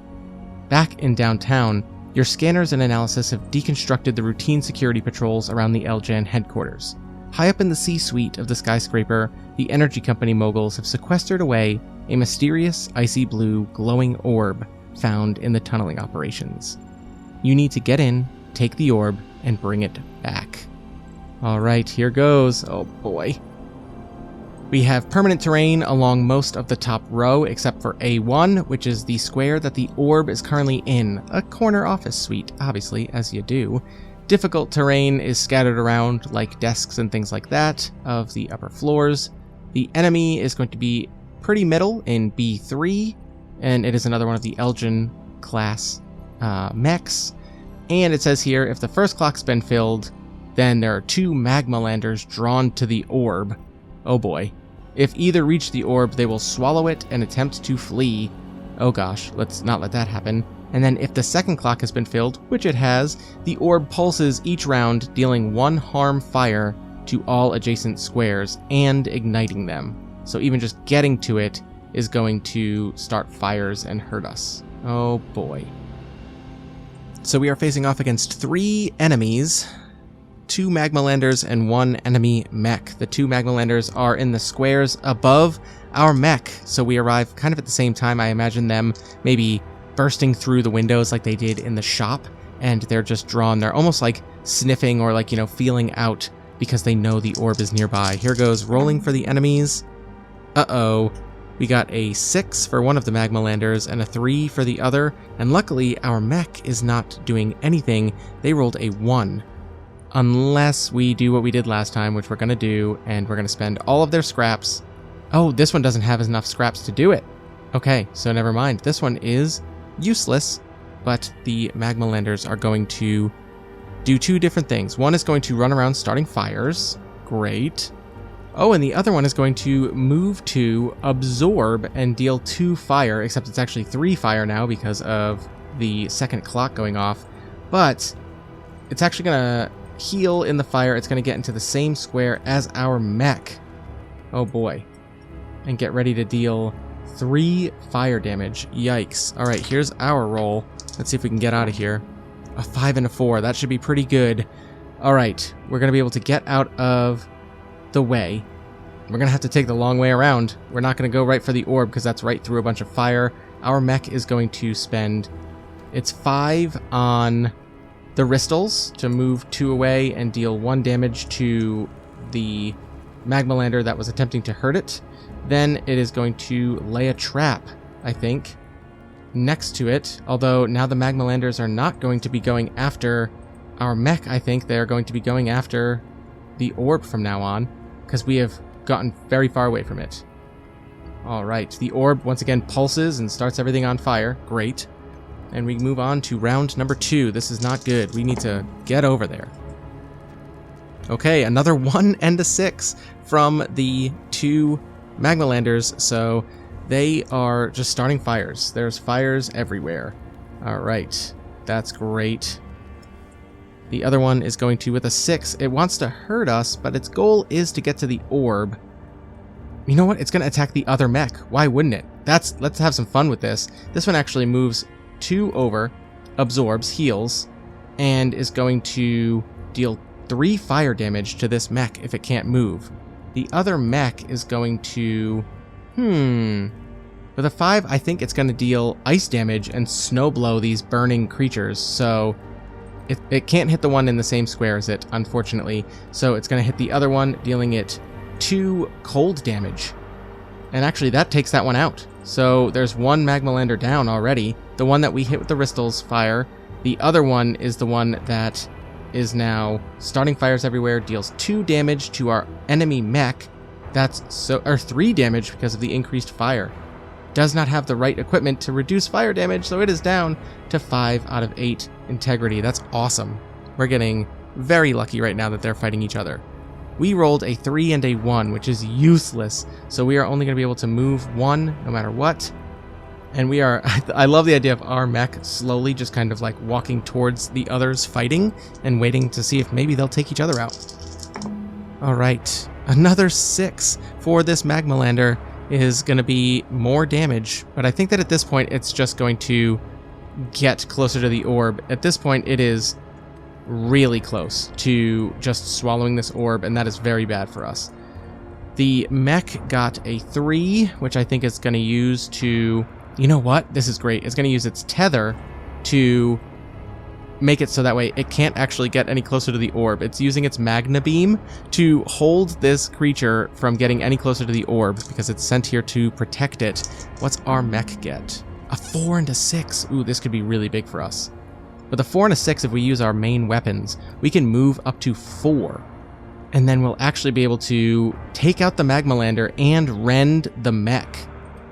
Back in downtown, your scanners and analysis have deconstructed the routine security patrols around the Eljan headquarters. High up in the C-suite of the skyscraper, the energy company moguls have sequestered away a mysterious, icy blue, glowing orb found in the tunneling operations. You need to get in, take the orb, and bring it back. Alright, here goes. Oh boy. We have permanent terrain along most of the top row except for A1, which is the square that the orb is currently in. A corner office suite, obviously, as you do. Difficult terrain is scattered around, like desks and things like that, of the upper floors. The enemy is going to be pretty middle in B3, and it is another one of the Elgin class mechs. And it says here, if the first clock's been filled, then there are 2 magma landers drawn to the orb. Oh boy. If either reach the orb, they will swallow it and attempt to flee. Oh gosh, let's not let that happen. And then if the second clock has been filled, which it has, the orb pulses each round, dealing 1 harm fire to all adjacent squares and igniting them. So even just getting to it is going to start fires and hurt us. Oh boy. So we are facing off against 3 enemies. 2 magma landers and 1 enemy mech. The 2 magma landers are in the squares above our mech, so we arrive kind of at the same time. I imagine them maybe bursting through the windows like they did in the shop, and they're just drawn. They're almost like sniffing or like, feeling out because they know the orb is nearby. Here goes, rolling for the enemies. Uh-oh. We got a 6 for one of the magma landers and a 3 for the other, and luckily our mech is not doing anything. They rolled a 1. Unless we do what we did last time, which we're going to do, and we're going to spend all of their scraps. Oh, this one doesn't have enough scraps to do it. Okay, so never mind. This one is useless, but the magma landers are going to do 2 different things. One is going to run around starting fires. Great. Oh, and the other one is going to move to absorb and deal 2 fire, except it's actually 3 fire now because of the second clock going off. But it's actually going to heal in the fire. It's going to get into the same square as our mech. Oh boy. And get ready to deal 3 fire damage. Yikes. Alright, here's our roll. Let's see if we can get out of here. A 5 and a 4. That should be pretty good. Alright, we're going to be able to get out of the way. We're going to have to take the long way around. We're not going to go right for the orb because that's right through a bunch of fire. Our mech is going to spend its 5 on the Ristles to move 2 away and deal 1 damage to the magma lander that was attempting to hurt it. Then it is going to lay a trap, I think, next to it. Although now the magma landers are not going to be going after our mech, I think. They are going to be going after the orb from now on because we have gotten very far away from it. Alright, the orb once again pulses and starts everything on fire. Great. And we move on to round number 2. This is not good. We need to get over there. Okay, another 1 and a 6 from the 2 magma landers, so they are just starting fires. There's fires everywhere. Alright, that's great. The other one is going to with a 6. It wants to hurt us, but its goal is to get to the orb. You know what? It's going to attack the other mech. Why wouldn't it? Let's have some fun with this. This one actually moves 2 over, absorbs, heals, and is going to deal 3 fire damage to this mech if it can't move. The other mech is going to... With a 5, I think it's going to deal ice damage and snow blow these burning creatures, so it can't hit the one in the same square as it, unfortunately. So it's going to hit the other one, dealing it 2 cold damage. And actually, that takes that one out. So there's 1 magma lander down already. The one that we hit with the Ristal's fire. The other one is the one that is now starting fires everywhere, deals 2 damage to our enemy mech. Or 3 damage because of the increased fire. Does not have the right equipment to reduce fire damage, so it is down to 5 out of 8 integrity. That's awesome. We're getting very lucky right now that they're fighting each other. We rolled a 3 and a 1, which is useless, so we are only going to be able to move 1 no matter what. And we are, I love the idea of our mech slowly just kind of like walking towards the others fighting and waiting to see if maybe they'll take each other out. All right, another 6 for this magma lander is going to be more damage, but I think that at this point it's just going to get closer to the orb. At this point it is really close to just swallowing this orb, and that is very bad for us. The mech got a 3, which I think it's going to use to... You know what? This is great. It's going to use its tether to make it so that way it can't actually get any closer to the orb. It's using its magna beam to hold this creature from getting any closer to the orb because it's sent here to protect it. What's our mech get? A 4 and a 6. Ooh, this could be really big for us. With a 4 and a 6, if we use our main weapons, we can move up to 4. And then we'll actually be able to take out the magma lander and rend the mech.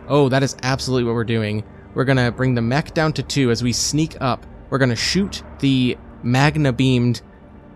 Oh, that is absolutely what we're doing. We're going to bring the mech down to 2 as we sneak up. We're going to shoot the magna-beamed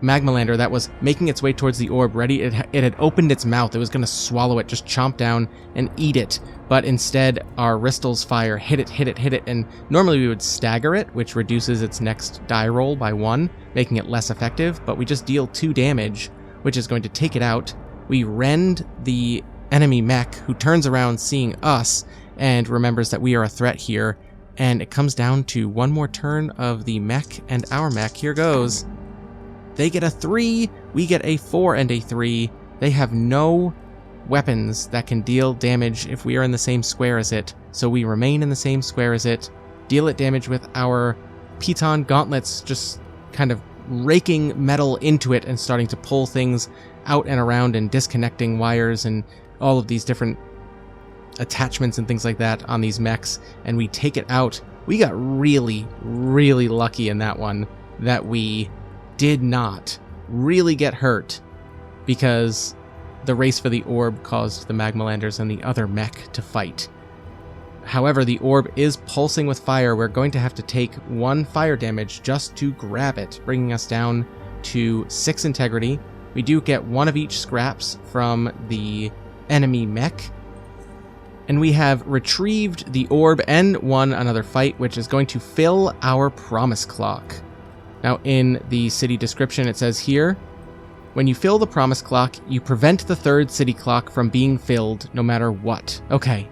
magma lander that was making its way towards the orb ready. It had opened its mouth. It was going to swallow it, just chomp down and eat it. But instead, our Ristal's fire hit it. And normally we would stagger it, which reduces its next die roll by 1, making it less effective. But we just deal 2 damage, which is going to take it out. We rend the enemy mech, who turns around seeing us and remembers that we are a threat here, and it comes down to 1 more turn of the mech and our mech. Here goes. They get a 3, we get a 4 and a 3. They have no weapons that can deal damage if we are in the same square as it, so we remain in the same square as it, deal it damage with our piton gauntlets, just kind of raking metal into it and starting to pull things out and around and disconnecting wires and all of these different attachments and things like that on these mechs, and we take it out. We got really, really lucky in that one that we did not really get hurt because the race for the orb caused the magma landers and the other mech to fight. However, the orb is pulsing with fire. We're going to have to take 1 fire damage just to grab it, bringing us down to 6 integrity. We do get 1 of each scraps from the enemy mech. And we have retrieved the orb and won another fight, which is going to fill our promise clock. Now, in the city description, it says here, when you fill the promise clock, you prevent the 3rd city clock from being filled no matter what. Okay.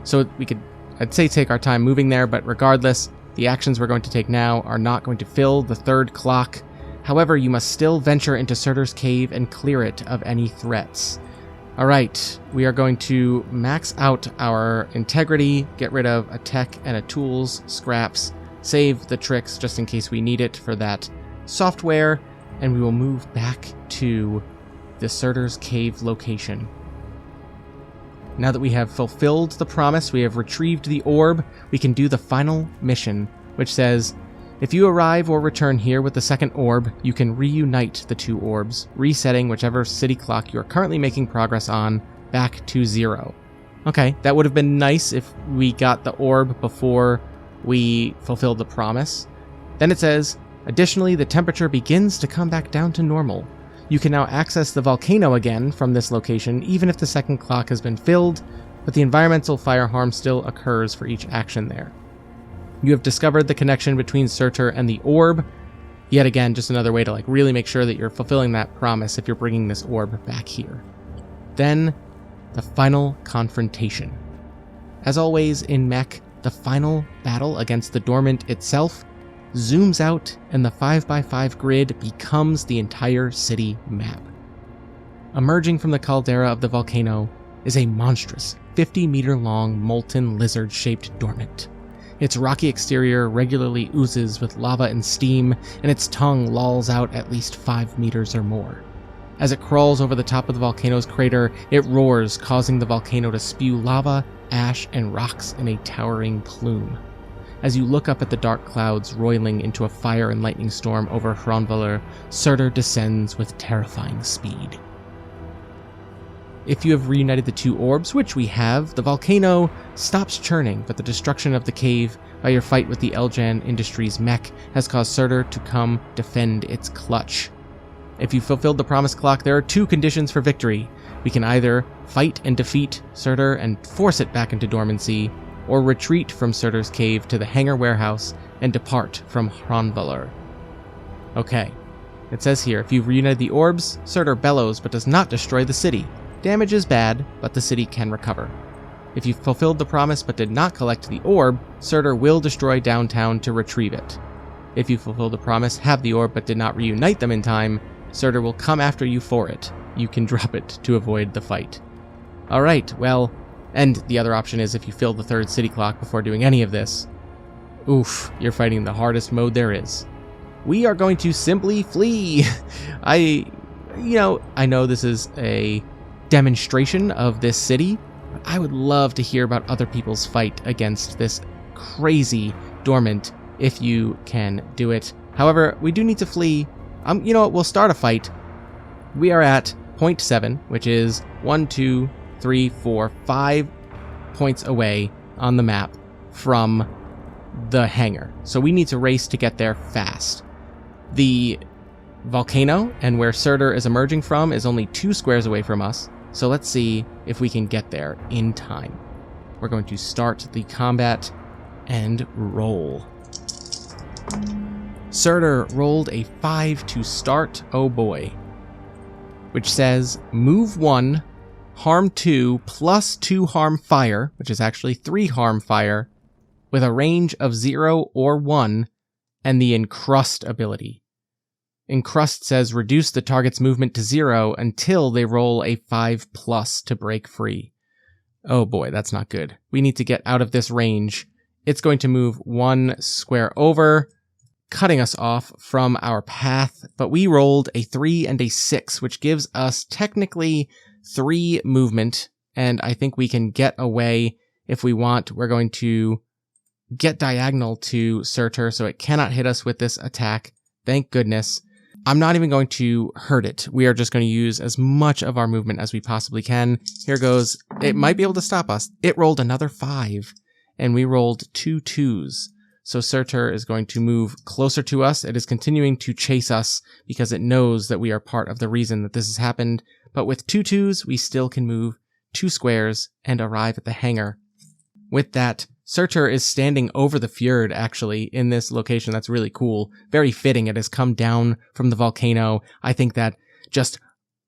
So we could, I'd say, take our time moving there, but regardless, the actions we're going to take now are not going to fill the 3rd clock. However, you must still venture into Surtr's cave and clear it of any threats. Alright, we are going to max out our integrity, get rid of a tech and a tools, scraps, save the tricks just in case we need it for that software, and we will move back to the Surtr's cave location. Now that we have fulfilled the promise, we have retrieved the orb, we can do the final mission, which says, if you arrive or return here with the 2nd orb, you can reunite the 2 orbs, resetting whichever city clock you are currently making progress on back to 0. Okay, that would have been nice if we got the orb before we fulfilled the promise. Then it says, additionally, the temperature begins to come back down to normal. You can now access the volcano again from this location, even if the second clock has been filled, but the environmental fire harm still occurs for each action there. You have discovered the connection between Surtr and the orb. Yet again, just another way to really make sure that you're fulfilling that promise if you're bringing this orb back here. Then, the final confrontation. As always in MECH, the final battle against the Dormant itself zooms out and the 5x5 grid becomes the entire city map. Emerging from the caldera of the volcano is a monstrous 50-meter-long molten lizard-shaped Dormant. Its rocky exterior regularly oozes with lava and steam, and its tongue lolls out at least 5 meters or more. As it crawls over the top of the volcano's crater, it roars, causing the volcano to spew lava, ash, and rocks in a towering plume. As you look up at the dark clouds roiling into a fire and lightning storm over Hraunvollr, Surtr descends with terrifying speed. If you have reunited the two orbs, which we have, the volcano stops churning, but the destruction of the cave by your fight with the Eljan Industries mech has caused Surtr to come defend its clutch. If you fulfilled the promised clock, there are two conditions for victory. We can either fight and defeat Surtr and force it back into dormancy, or retreat from Surtr's cave to the hangar warehouse and depart from Hraunvollr. Okay, it says here, if you've reunited the orbs, Surtr bellows but does not destroy the city. Damage is bad, but the city can recover. If you've fulfilled the promise but did not collect the orb, Surtr will destroy downtown to retrieve it. If you fulfilled the promise, have the orb but did not reunite them in time, Surtr will come after you for it. You can drop it to avoid the fight. Alright, well, and the other option is if you fill the third city clock before doing any of this. Oof, you're fighting the hardest mode there is. We are going to simply flee! I know this is a demonstration of this city, but I would love to hear about other people's fight against this crazy Dormant if you can do it. However, we do need to flee. We'll start a fight. We are at point 7, which is 1, 2, 3, 4, 5 points away on the map from the hangar. So we need to race to get there fast. The volcano and where Surtr is emerging from is only 2 squares away from us. So let's see if we can get there in time. We're going to start the combat and roll. Surtr rolled a 5 to start, oh boy. Which says, move 1, harm 2, plus 2 harm fire, which is actually 3 harm fire, with a range of 0 or 1, and the encrust ability. Encrust says reduce the target's movement to 0 until they roll a 5+ to break free. Oh boy, that's not good. We need to get out of this range. It's going to move 1 square over, cutting us off from our path, but we rolled a 3 and a 6, which gives us technically 3 movement, and I think we can get away if we want. We're going to get diagonal to Surtr, so it cannot hit us with this attack. Thank goodness. I'm not even going to hurt it. We are just going to use as much of our movement as we possibly can. Here goes. It might be able to stop us. It rolled another 5, and we rolled 2 2s. So Surtr is going to move closer to us. It is continuing to chase us because it knows that we are part of the reason that this has happened. But with 2 2s, we still can move 2 squares and arrive at the hangar. With that, Surtr is standing over the fjord, actually, in this location. That's really cool. Very fitting. It has come down from the volcano. I think that just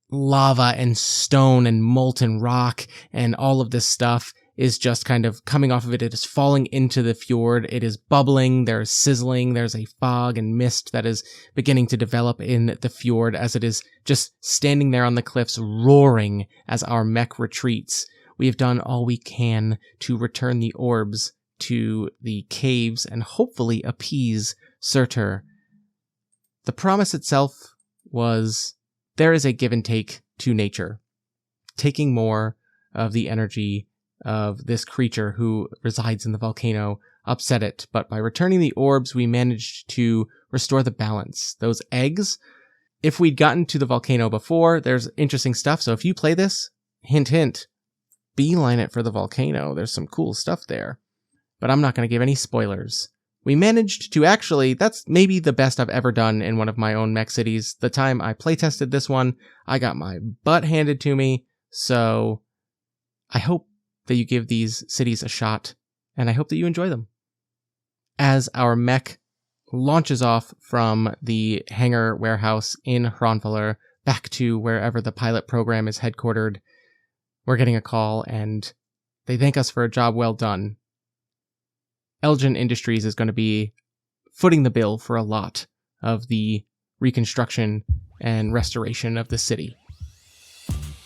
lava and stone and molten rock and all of this stuff is just kind of coming off of it. It is falling into the fjord. It is bubbling. There's sizzling. There's a fog and mist that is beginning to develop in the fjord as it is just standing there on the cliffs, roaring as our mech retreats. We have done all we can to return the orbs to the caves and hopefully appease Surtr. The promise itself was there is a give and take to nature, taking more of the energy of this creature who resides in the volcano upset it, but by returning the orbs, we managed to restore the balance. Those eggs, if we'd gotten to the volcano before, there's interesting stuff. So if you play this, hint, hint, beeline it for the volcano. There's some cool stuff there, but I'm not going to give any spoilers. we managed to actually, that's maybe the best I've ever done in one of my own mech cities. The time I playtested this one, I got my butt handed to me, so I hope that you give these cities a shot, and I hope that you enjoy them. As our mech launches off from the hangar warehouse in Hraunvollr back to wherever the pilot program is headquartered, we're getting a call, and they thank us for a job well done. Elgin Industries is going to be footing the bill for a lot of the reconstruction and restoration of the city.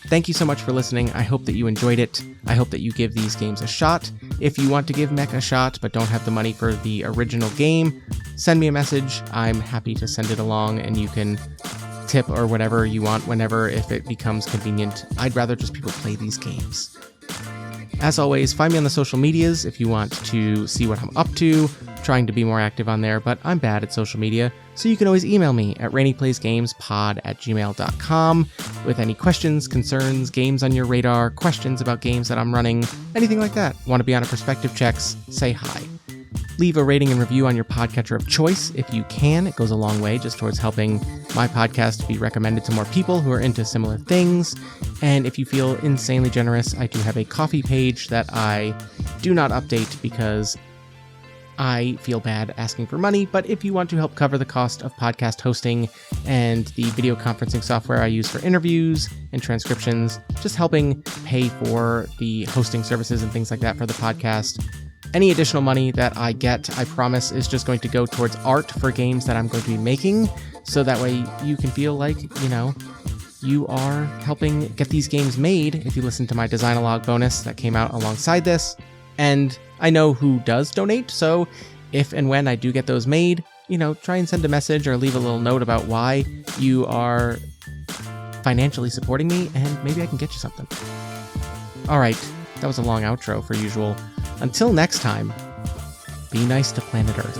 Thank you so much for listening. I hope that you enjoyed it. I hope that you give these games a shot. If you want to give MECH a shot but don't have the money for the original game, send me a message. I'm happy to send it along, and you can tip or whatever you want whenever, if it becomes convenient. I'd rather just people play these games. As always, find me on the social medias if you want to see what I'm up to. I'm trying to be more active on there, but I'm bad at social media, so you can always email me at reneplaysgamespod@gmail.com with any questions, concerns, games on your radar, questions about games that I'm running, anything like that. Want to be on a Perspective Checks? Say hi. Leave a rating and review on your podcatcher of choice if you can. It goes a long way just towards helping my podcast be recommended to more people who are into similar things. And if you feel insanely generous, I do have a Ko-fi page that I do not update because I feel bad asking for money. But if you want to help cover the cost of podcast hosting and the video conferencing software I use for interviews and transcriptions, just helping pay for the hosting services and things like that for the podcast, any additional money that I get, I promise, is just going to go towards art for games that I'm going to be making, so that way you can feel like, you are helping get these games made if you listen to my Design-a-log bonus that came out alongside this. And I know who does donate, so if and when I do get those made, try and send a message or leave a little note about why you are financially supporting me, and maybe I can get you something. Alright, that was a long outro for usual. Until next time, be nice to planet Earth.